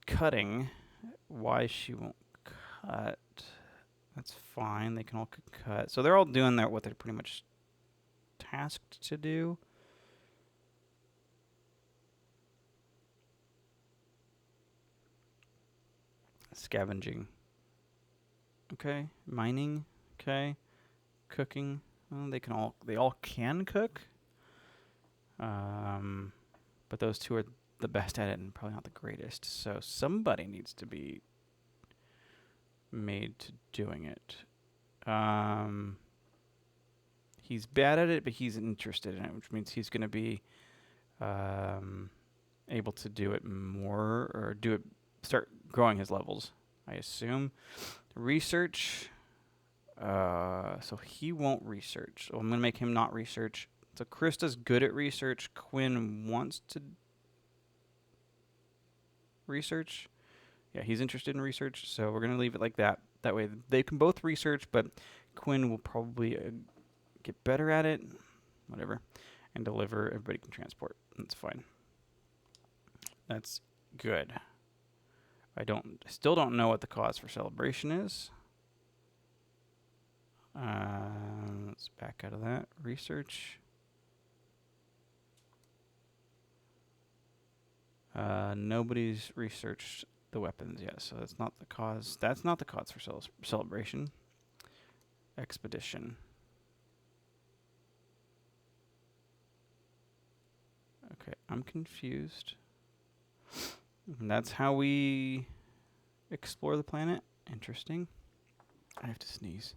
Cutting. Why she won't cut? That's fine. They can all cut. So they're all doing what they're pretty much tasked to do. Scavenging. Okay. Mining. Okay. Cooking. Well, they all can cook. But those two are the best at it and probably not the greatest. So somebody needs to be made to doing it. He's bad at it, but he's interested in it, which means he's going to be able to do it more, or start growing his levels, I assume. Research. So he won't research. So I'm going to make him not research. So Krista's good at research. Quinn wants to research. Yeah, he's interested in research, so we're going to leave it like that. That way they can both research, but Quinn will probably get better at it, whatever, and deliver. Everybody can transport. That's fine. That's good. Still don't know what the cause for celebration is. Let's back out of that. Research. Nobody's researched the weapons yet, so that's not the cause. That's not the cause for celebration. Expedition. Okay, I'm confused. And that's how we explore the planet. Interesting. I have to sneeze.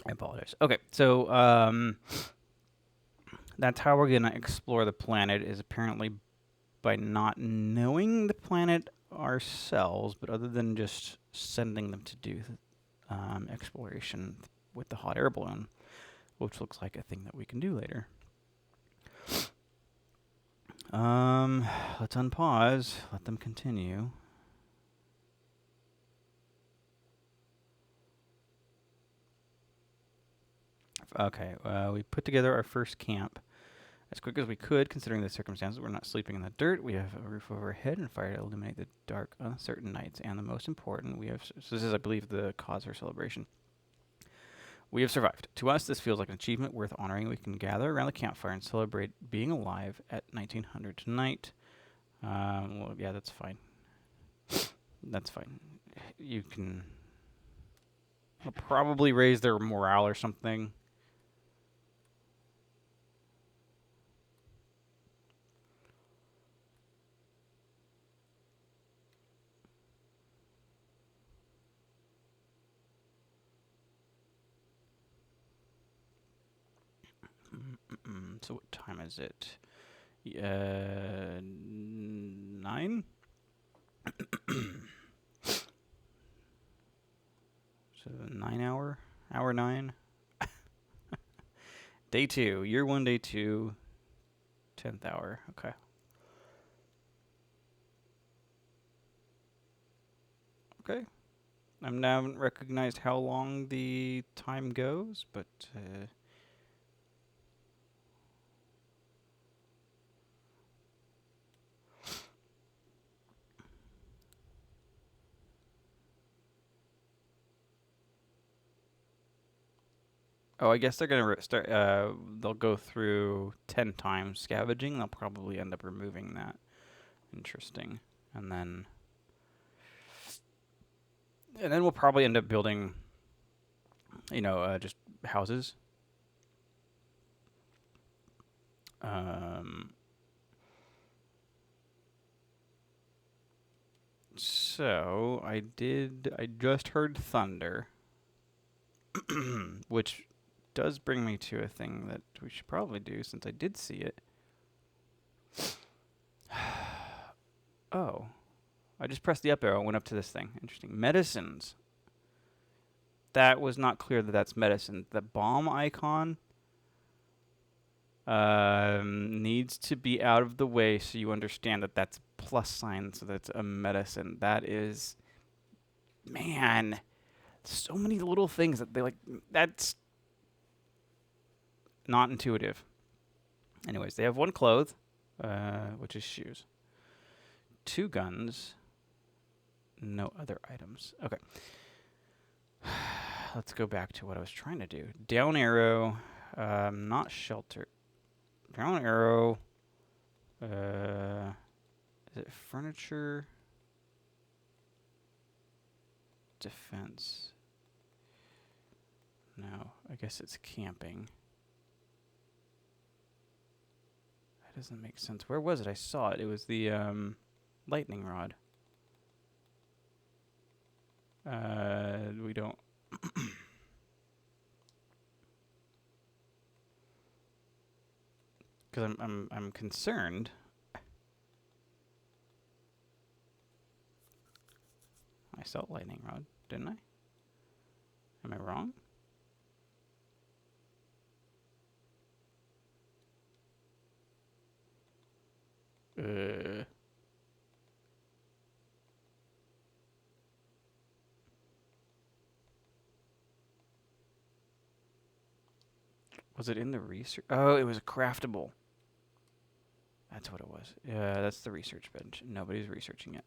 I apologize. Okay, so That's how we're going to explore the planet, is apparently by not knowing the planet ourselves, but other than just sending them to do exploration with the hot air balloon, which looks like a thing that we can do later. Let's unpause. Let them continue. Okay, we put together our first camp as quick as we could, considering the circumstances. We're not sleeping in the dirt. We have a roof over our head and fire to illuminate the dark, uncertain nights. And the most important, we have. So this is, I believe, the cause for celebration. We have survived. To us, this feels like an achievement worth honoring. We can gather around the campfire and celebrate being alive at 1900 tonight. Well, yeah, that's fine. That's fine. You can probably raise their morale or something. So what time is it? 9? So 9 hour? Hour 9? Day 2. Year 1, day 2. 10th hour. Okay. Okay. I haven't recognized how long the time goes, but... Oh, I guess they're gonna start. They'll go through 10 times scavenging. They'll probably end up removing that. Interesting. And then we'll probably end up building, just houses. So I just heard thunder, which does bring me to a thing that we should probably do since I did see it. Oh, I just pressed the up arrow and went up to this thing. Interesting. Medicines. That was not clear that that's medicine. The bomb icon needs to be out of the way so you understand that that's plus sign, so that's a medicine. That is, man, so many little things that they like. That's not intuitive. Anyways, they have 1 cloth, which is shoes. 2 guns. No other items. Okay. Let's go back to what I was trying to do. Down arrow. Not shelter. Down arrow. Is it furniture? Defense. No, I guess it's camping. That doesn't make sense. Where was it? I saw it. It was the lightning rod. We don't. Because I'm concerned. I saw lightning rod, didn't I? Am I wrong? Was it in the research? Oh, it was a craftable. That's what it was. Yeah, that's the research bench. Nobody's researching it.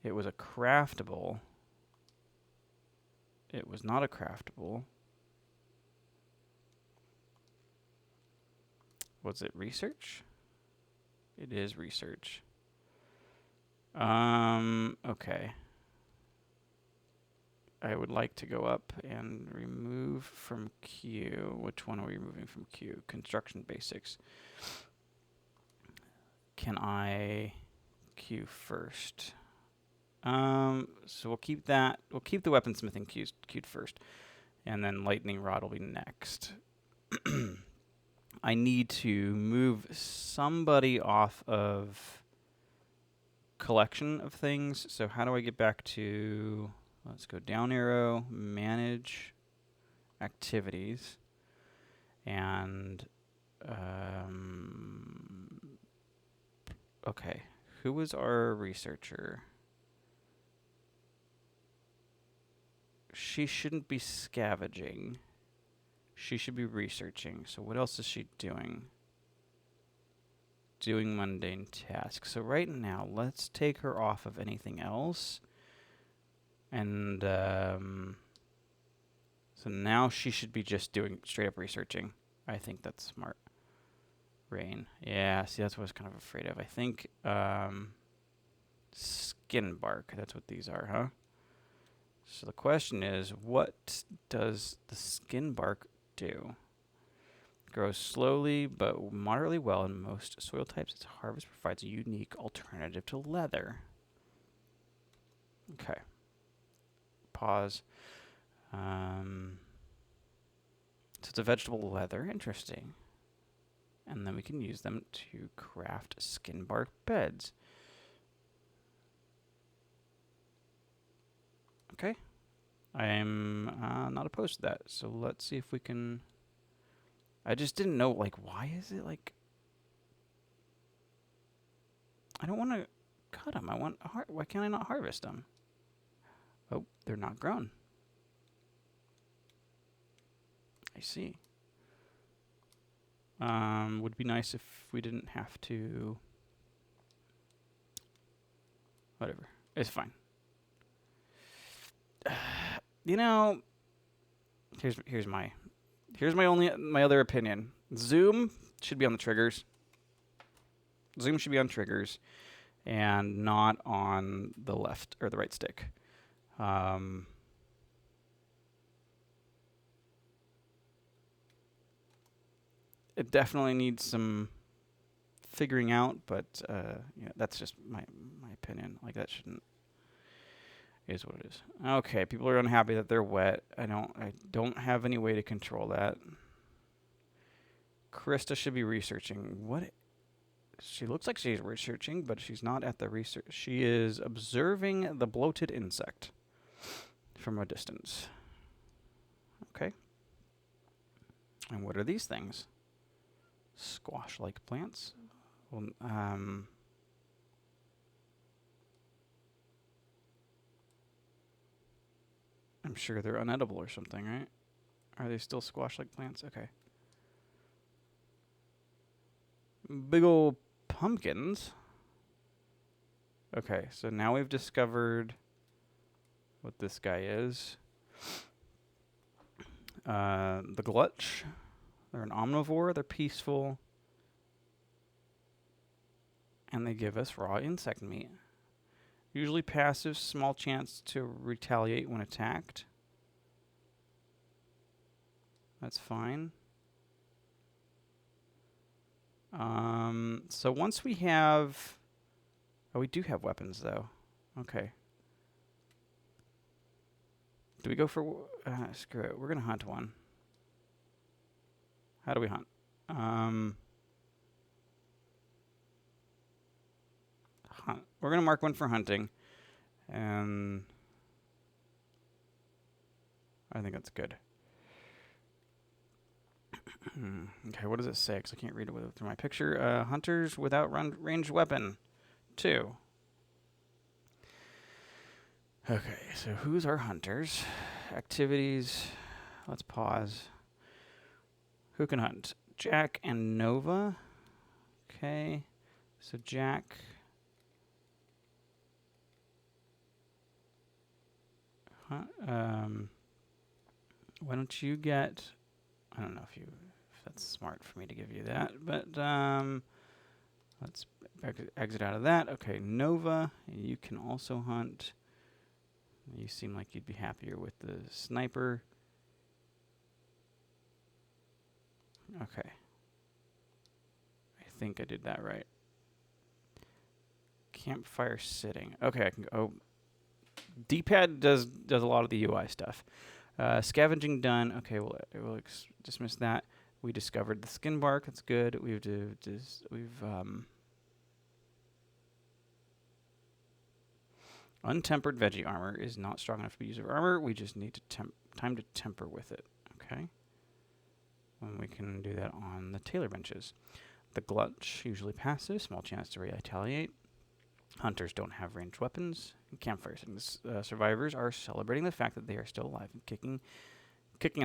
It was a craftable. It was not a craftable. Was it research? It is research. Okay. I would like to go up and remove from queue. Which one are we removing from queue? Construction basics. Can I queue first? So we'll keep that. We'll keep the weaponsmithing queued first. And then lightning rod will be next. I need to move somebody off of collection of things. So how do I get back to, let's go down arrow, manage activities, and okay, who was our researcher? She shouldn't be scavenging. She should be researching. So what else is she doing? Doing mundane tasks. So right now, let's take her off of anything else. And so now she should be just doing straight up researching. I think that's smart. Rain. Yeah, see, that's what I was kind of afraid of. I think skin bark. That's what these are, huh? So the question is, what does the skin bark do? Grows slowly but moderately well in most soil types. Its harvest provides a unique alternative to leather. Okay. Pause. So it's a vegetable leather. Interesting. And then we can use them to craft skin bark beds. Okay. I'm not opposed to that. So let's see if we can... I just didn't know, like, why is it, like... I don't want to cut them. I want... Why can't I not harvest them? Oh, they're not grown. I see. Would be nice if we didn't have to... Whatever. It's fine. You know, here's my other opinion. Zoom should be on the triggers. Zoom should be on triggers, and not on the left or the right stick. It definitely needs some figuring out, but yeah, that's just my opinion. Like, that shouldn't... Is what it is. Okay, people are unhappy that they're wet. I don't have any way to control that. Krista should be researching. What? She looks like she's researching, but she's not at the research. She is observing the bloated insect from a distance. Okay. And what are these things? Squash-like plants. Well, I'm sure they're unedible or something, right? Are they still squash-like plants? Okay. Big ol' pumpkins. Okay, so now we've discovered what this guy is. The Glutch. They're an omnivore. They're peaceful. And they give us raw insect meat. Usually passive, small chance to retaliate when attacked. That's fine. So once we have... Oh, we do have weapons, though. Okay. Do we go for... screw it. We're going to hunt one. How do we hunt? Hunt. We're going to mark one for hunting. And I think that's good. Okay, what does it say? Because I can't read it through my picture. Hunters without ranged weapon. 2. Okay, so who's our hunters? Activities. Let's pause. Who can hunt? Jack and Nova. Okay, so Jack... why don't you get... I don't know if that's smart for me to give you that, but let's exit out of that. Okay, Nova, you can also hunt. You seem like you'd be happier with the sniper. Okay. I think I did that right. Campfire sitting. Okay, I can go... D-pad does a lot of the UI stuff. Scavenging done. Okay, we'll dismiss that. We discovered the skin bark. That's good. Untempered veggie armor is not strong enough to be user armor. We just need to time to temper with it. Okay. And we can do that on the tailor benches. The glutch, usually passive, small chance to retaliate. Hunters don't have ranged weapons. Campfire survivors are celebrating the fact that they are still alive and kicking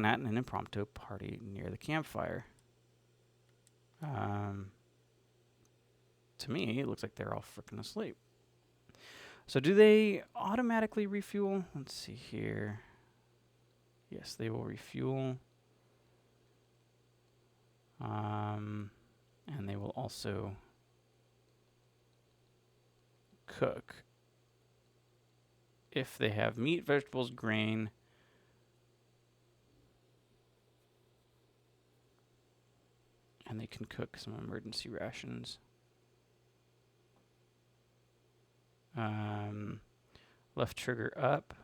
at an impromptu party near the campfire. To me, it looks like they're all freaking asleep. So do they automatically refuel? Let's see here. Yes, they will refuel. And they will also cook. If they have meat, vegetables, grain, and they can cook some emergency rations. Left trigger up.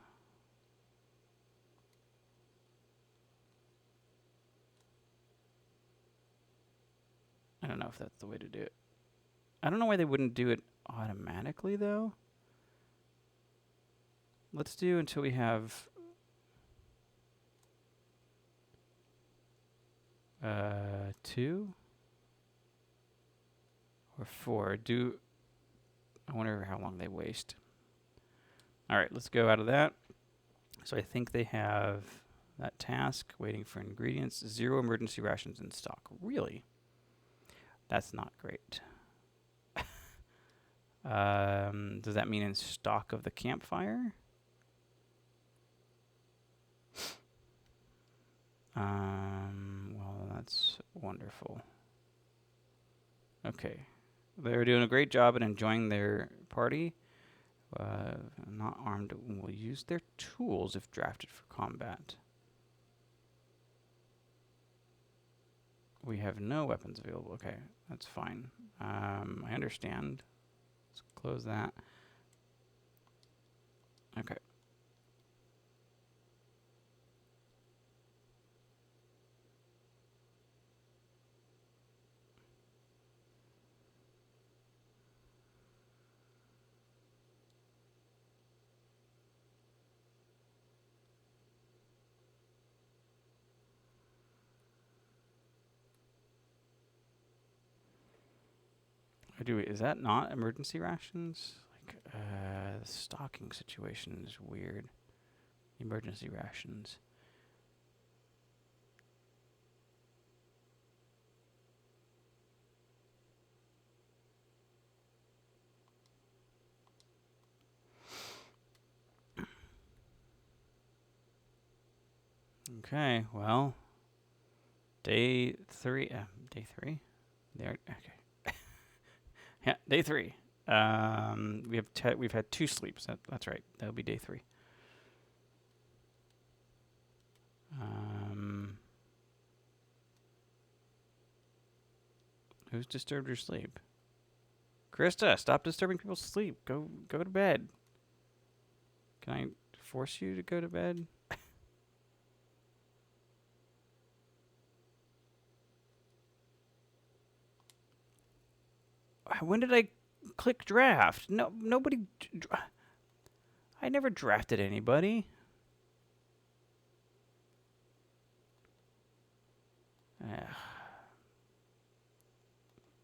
I don't know if that's the way to do it. I don't know why they wouldn't do it automatically, though. Let's do until we have 2 or 4. I wonder how long they waste. All right, let's go out of that. So I think they have that task, waiting for ingredients, 0 emergency rations in stock. Really? That's not great. Does that mean in stock of the campfire? Well, that's wonderful. Okay. They're doing a great job at enjoying their party. Not armed will use their tools if drafted for combat. We have no weapons available. Okay, that's fine. I understand. Let's close that. Okay. Is that not emergency rations? Like, the stocking situation is weird. Emergency rations. Okay, well, day 3. Day 3. There. Okay. Yeah, day 3. We've had 2 sleeps. That's right. That'll be day 3. Who's disturbed your sleep? Krista, stop disturbing people's sleep. Go to bed. Can I force you to go to bed? When did I click draft? No, nobody. I never drafted anybody. All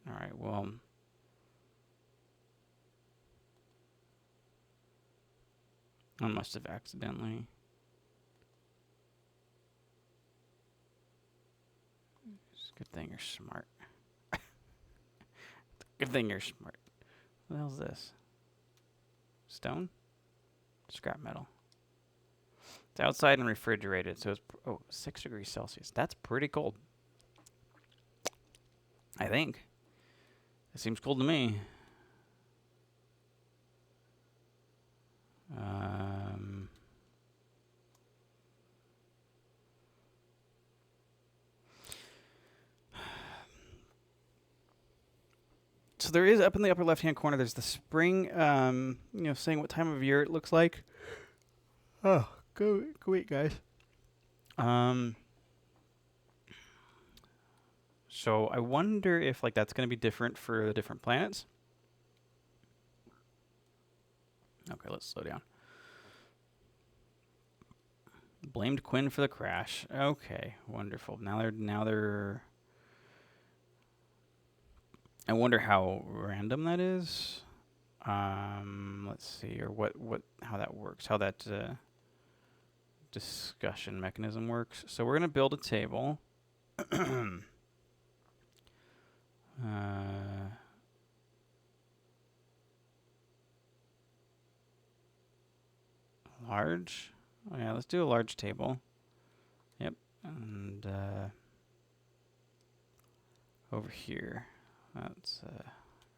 right, well. I must have accidentally. It's a good thing you're smart. Good thing you're smart. What the hell's this? Stone? Scrap metal. It's outside and refrigerated, so it's 6 degrees Celsius. That's pretty cold. I think. It seems cold to me. So there is, up in the upper left-hand corner, there's the spring, saying what time of year it looks like. Oh, go wait, guys. So I wonder if like that's going to be different for the different planets. Okay, let's slow down. Blamed Quinn for the crash. Okay, wonderful. Now they're. I wonder how random that is. Let's see, or how that works, how that discussion mechanism works. So we're gonna build a table. Large. Oh yeah, let's do a large table. Yep, and over here, that's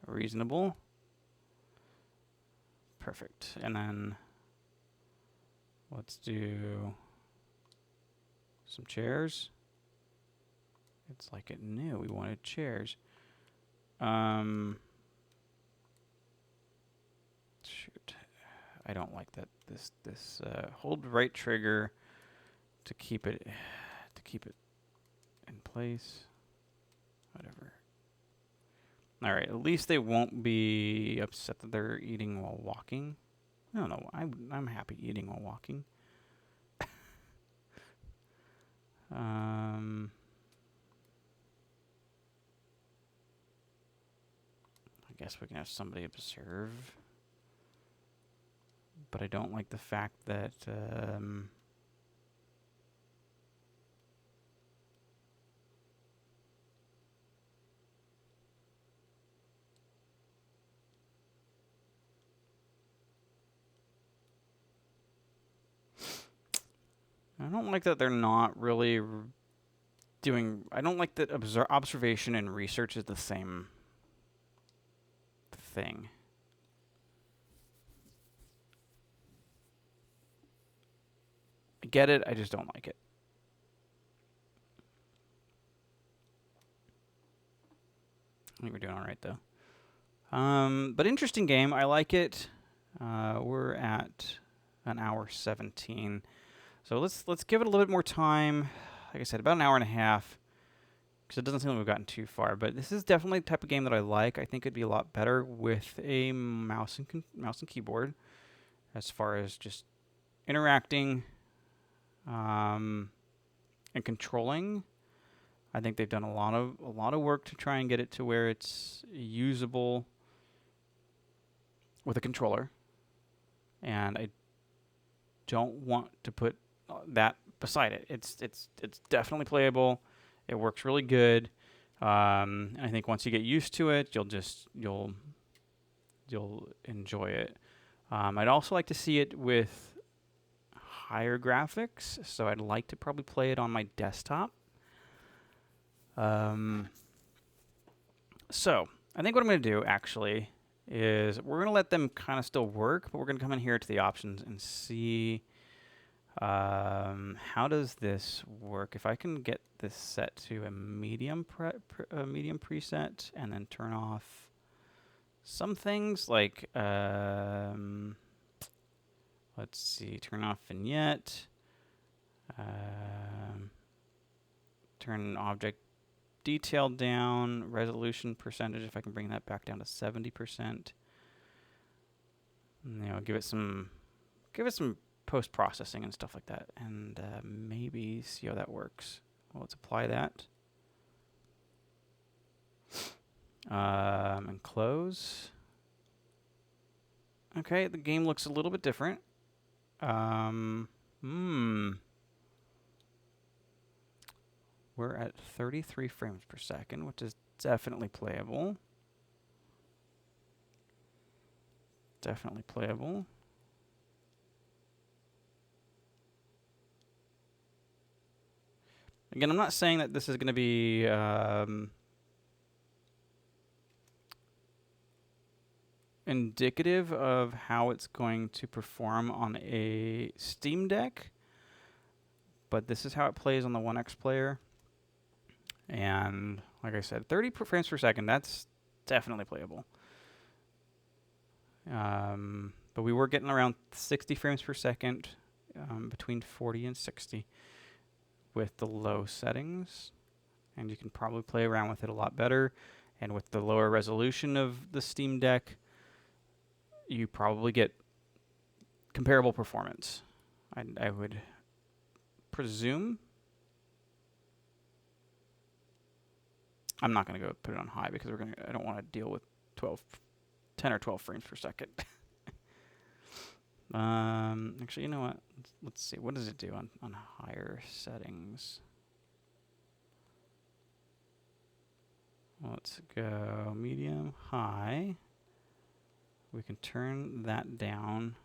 reasonable. Perfect. And then let's do some chairs. It's like it knew we wanted chairs. Shoot, I don't like that. This hold right trigger to keep it in place. Whatever. All right. At least they won't be upset that they're eating while walking. No, I'm happy eating while walking. I guess we can have somebody observe. But I don't like the fact that I don't like that they're not really doing. I don't like that observation and research is the same thing. I get it. I just don't like it. I think we're doing all right though. But interesting game. I like it. We're at an hour 17. So let's give it a little bit more time. Like I said, about an hour and a half, because it doesn't seem like we've gotten too far. But this is definitely the type of game that I like. I think it'd be a lot better with a mouse and keyboard, as far as just interacting and controlling. I think they've done a lot of work to try and get it to where it's usable with a controller, and I don't want to put that beside it. It's definitely playable. It works really good. And I think once you get used to it, you'll enjoy it. I'd also like to see it with higher graphics, so I'd like to probably play it on my desktop. So I think what I'm going to do actually is we're going to let them kind of still work, but we're going to come in here to the options and see how does this work. If I can get this set to a medium preset and then turn off some things like let's see, turn off vignette, turn object detail down, resolution percentage, if I can bring that back down to 70%. Give it some post-processing and stuff like that, and maybe see how that works. Well, let's apply that. And close. Okay, the game looks a little bit different. We're at 33 frames per second, which is definitely playable. Definitely playable. Again, I'm not saying that this is going to be indicative of how it's going to perform on a Steam Deck, but this is how it plays on the One X player. And like I said, 30 frames per second, that's definitely playable. But we were getting around 60 frames per second, between 40 and 60 with the low settings. and you can probably play around with it a lot better. And with the lower resolution of the Steam Deck, you probably get comparable performance. I would presume. I'm not going to go put it on high because I don't want to deal with 10 or 12 frames per second. Actually, you know what? Let's see. What does it do on higher settings? Let's go medium, high. We can turn that down.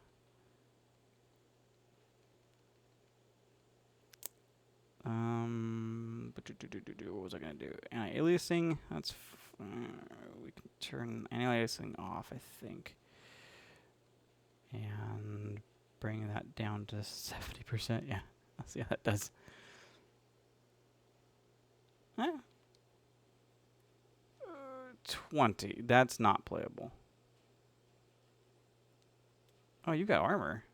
What was I going to do? Anti-aliasing. That's we can turn anti-aliasing off, I think. And bring that down to 70%. Yeah, let's see how that does. 20. That's not playable. Oh, you got armor.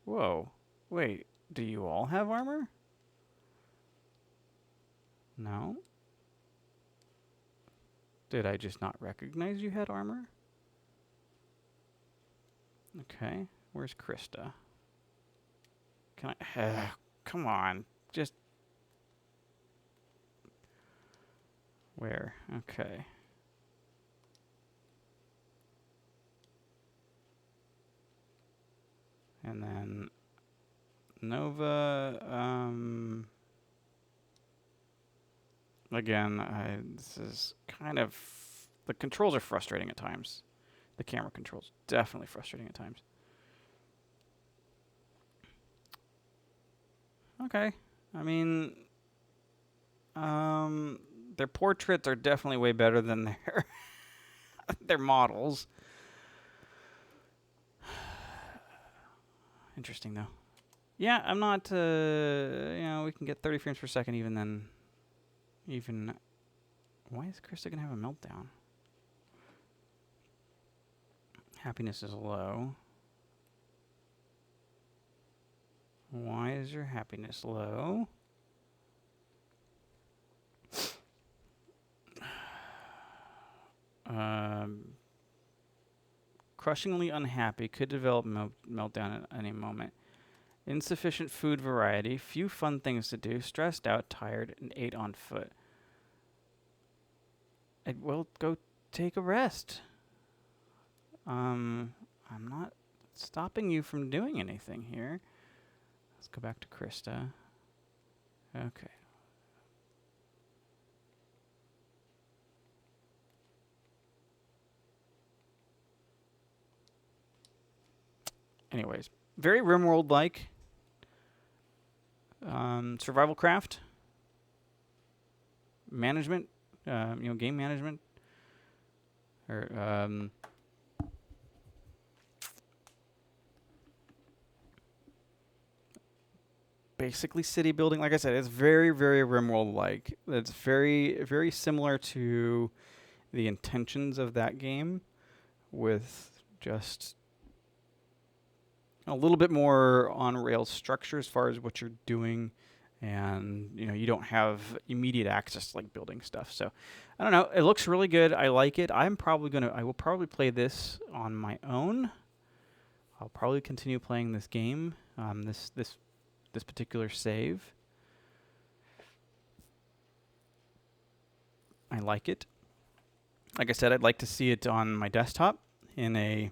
Whoa. Wait, do you all have armor? No. Did I just not recognize you had armor? Okay. Where's Krista? Can I... come on. Just... Where? Okay. And then... Nova... Again, this is kind of... The controls are frustrating at times. The camera controls definitely frustrating at times. Okay. I mean... their portraits are definitely way better than their... their models. Interesting, though. Yeah, I'm not... you know, we can get 30 frames per second even then... Even... Why is Krista going to have a meltdown? Happiness is low. Why is your happiness low? Crushingly unhappy, could develop meltdown at any moment. Insufficient food variety, few fun things to do, stressed out, tired, and ate on foot. Well, go take a rest. I'm not stopping you from doing anything here. Let's go back to Krista. Okay. Anyways, very RimWorld-like. Survival craft. Management. Game management. Or, basically city building. Like I said, it's very, very RimWorld-like. It's very, very similar to the intentions of that game, with just a little bit more on-rails structure as far as what you're doing, and you don't have immediate access to like building stuff. So I don't know. It looks really good. I like it. I will probably play this on my own. I'll probably continue playing this game. This particular save. I like it. Like I said, I'd like to see it on my desktop in a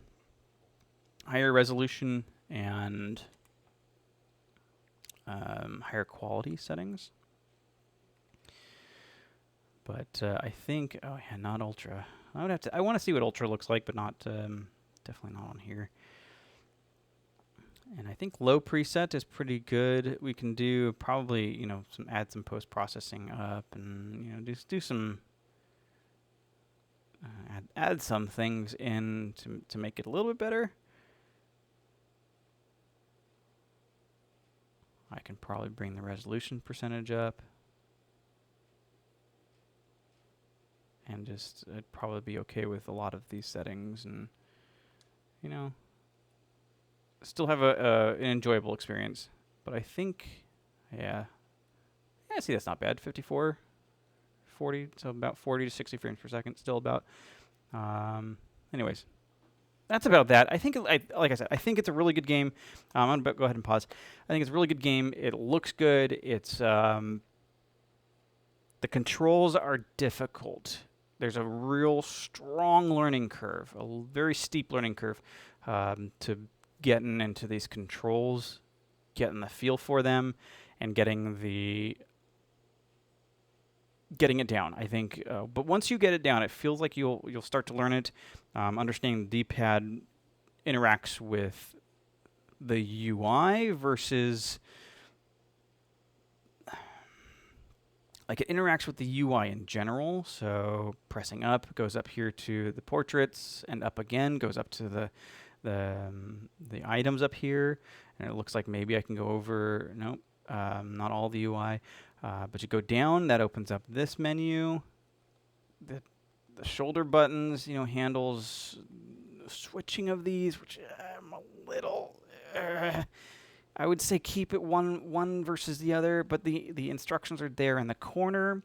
higher resolution and higher quality settings. But I think, oh yeah, not ultra. I want to see what ultra looks like, but not definitely not on here. And I think low preset is pretty good. We can do probably, add some post processing up, and do some add some things in to make it a little bit better. I can probably bring the resolution percentage up, and just I'd probably be okay with a lot of these settings, and still have an enjoyable experience. But I think, yeah, see, that's not bad. 54 40, so about 40 to 60 frames per second, still about. Anyways, that's about that. I think, like I said, I think it's a really good game. I'm gonna go ahead and pause. I think it's a really good game. It looks good. It's the controls are difficult. There's a real strong learning curve, a very steep learning curve to getting into these controls, getting the feel for them, and getting it down. I think, but once you get it down, it feels like you'll start to learn it. Understanding the D-pad interacts with the UI versus like it interacts with the UI in general. So pressing up goes up here to the portraits, and up again goes up to the items up here. And it looks like maybe I can go over. Nope, not all the UI. But you go down, that opens up this menu. The shoulder buttons, handles switching of these, which I'm a little. I would say keep it one versus the other, but the instructions are there in the corner.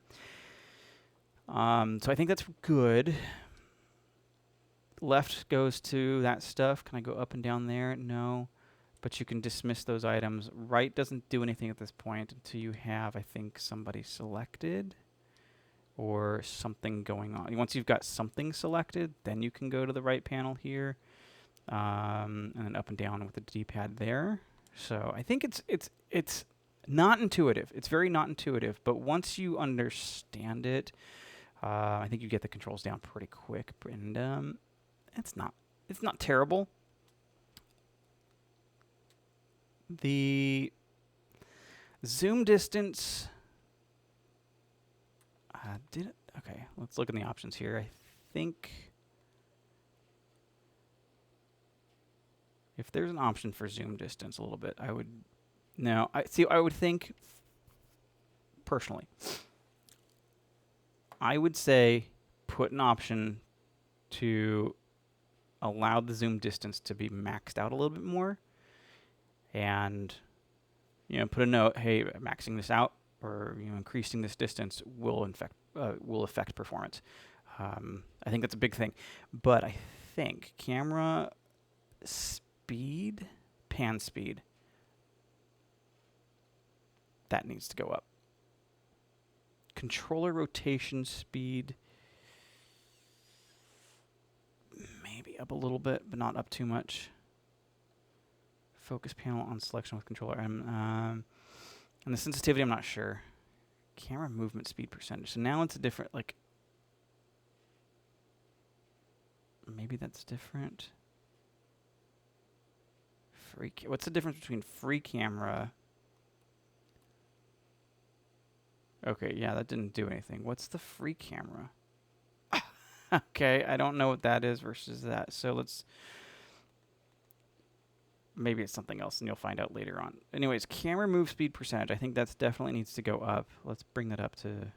So I think that's good. Left goes to that stuff. Can I go up and down there? No. But you can dismiss those items. Right doesn't do anything at this point until you have, I think, somebody selected or something going on. Once you've got something selected, then you can go to the right panel here, and then up and down with the D-pad there. So I think it's not intuitive. It's very not intuitive. But once you understand it, I think you get the controls down pretty quick, and it's not terrible. The zoom distance, okay, let's look in the options here. I think if there's an option for zoom distance a little bit, I would think, personally, I would say put an option to allow the zoom distance to be maxed out a little bit more. And, put a note, hey, maxing this out or, increasing this distance will affect performance. I think that's a big thing. But I think camera speed, pan speed, that needs to go up. Controller rotation speed, maybe up a little bit, but not up too much. Focus panel on selection with controller. And the sensitivity, I'm not sure. Camera movement speed percentage. So now it's a different, maybe that's different. What's the difference between free camera? Okay, yeah, that didn't do anything. What's the free camera? Okay, I don't know what that is versus that. So maybe it's something else, and you'll find out later on. Anyways, camera move speed percentage. I think that's definitely needs to go up. Let's bring that up to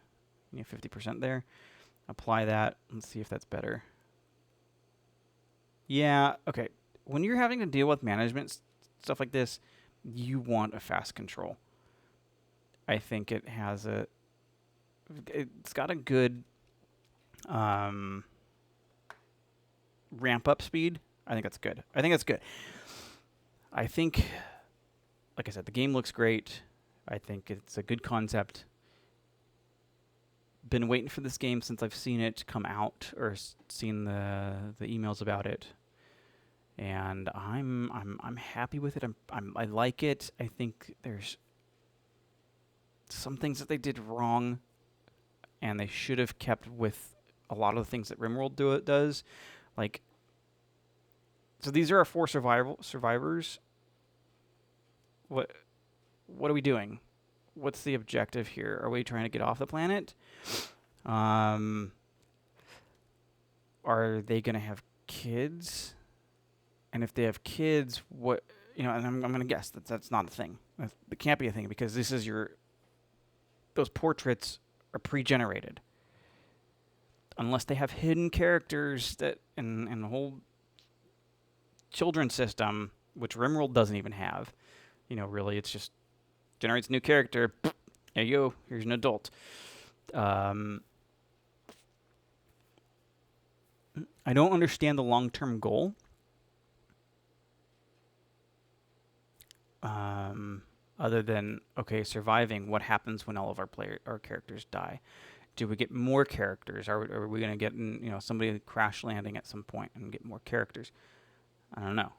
50% there. Apply that. Let's see if that's better. Yeah, okay. When you're having to deal with management stuff like this, you want a fast control. I think it's got a good ramp up speed. I think that's good. I think, like I said, the game looks great. I think it's a good concept. Been waiting for this game since I've seen it come out or seen the emails about it, and I'm happy with it. I like it. I think there's some things that they did wrong, and they should have kept with a lot of the things that rimworld does, like. So these are our 4 survivors. What are we doing? What's the objective here? Are we trying to get off the planet? Are they going to have kids? And if they have kids, what? And I'm going to guess that's not a thing. It can't be a thing because this is those portraits are pre-generated. Unless they have hidden characters that in the whole children's system, which rimworld doesn't even have. Really, it's just generates a new character. There you go. Here's an adult. I don't understand the long-term goal. Other than, okay, surviving, what happens when all of our characters die? Do we get more characters? Are we going to get somebody crash landing at some point and get more characters? I don't know.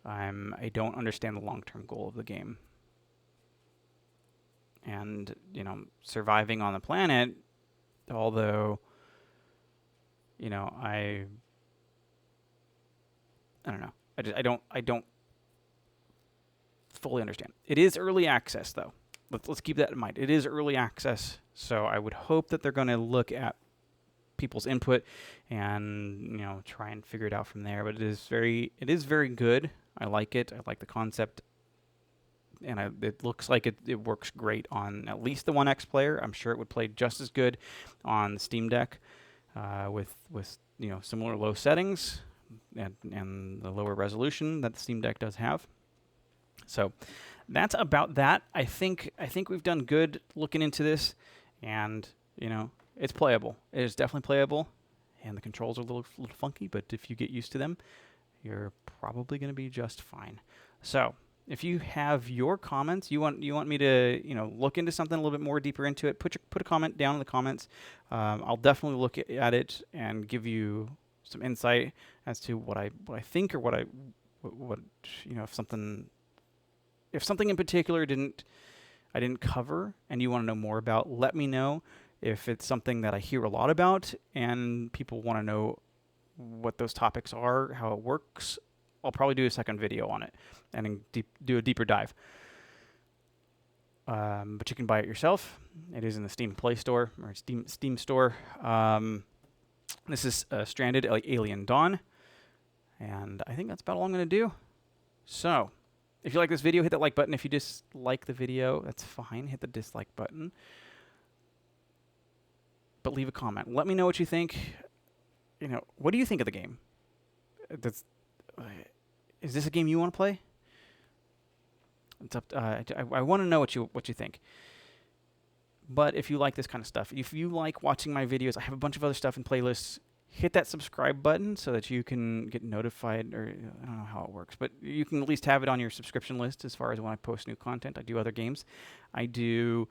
I don't understand the long-term goal of the game. And surviving on the planet, although I don't know. I don't fully understand. It is early access, though. Let's keep that in mind. It is early access, so I would hope that they're going to look at people's input and try and figure it out from there. But it is very good. I like it. I like the concept, and it looks like it works great on at least the One X player. I'm sure it would play just as good on the Steam Deck with similar low settings and the lower resolution that the Steam Deck does have. So that's about that. I think we've done good looking into this, and it's playable. It is definitely playable, and the controls are a little funky, but if you get used to them, you're probably going to be just fine. So if you have your comments, you want me to look into something a little bit more deeper into it, put a comment down in the comments. I'll definitely look at it and give you some insight as to what I think, or what if something in particular I didn't cover and you want to know more about, let me know. If it's something that I hear a lot about and people want to know what those topics are, how it works, I'll probably do a second video on it and do a deeper dive. But you can buy it yourself. It is in the Steam Play Store or Steam Store. This is Stranded Alien Dawn. And I think that's about all I'm going to do. So if you like this video, hit that like button. If you dislike the video, that's fine. Hit the dislike button. But leave a comment. Let me know what you think. What do you think of the game? Is this a game you want to play? It's up. I want to know what you think. But if you like this kind of stuff, if you like watching my videos, I have a bunch of other stuff in playlists. Hit that subscribe button so that you can get notified, or I don't know how it works, but you can at least have it on your subscription list as far as when I post new content. I do other games. I do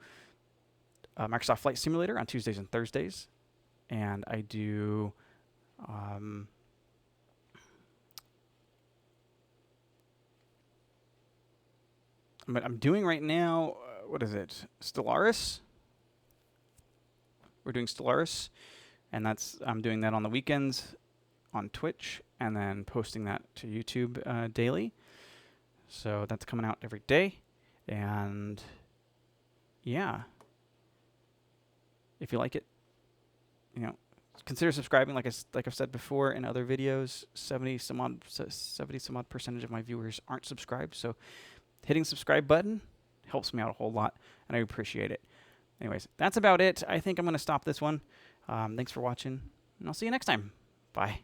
Microsoft Flight Simulator on Tuesdays and Thursdays, and I do I'm doing right now, what is it? Stellaris. We're doing Stellaris, and I'm doing that on the weekends on Twitch, and then posting that to YouTube daily. So that's coming out every day, and yeah. If you like it, consider subscribing. Like I've said before in other videos, 70 some odd percentage of my viewers aren't subscribed. So hitting subscribe button helps me out a whole lot, and I appreciate it. Anyways, that's about it. I think I'm going to stop this one. Thanks for watching, and I'll see you next time. Bye.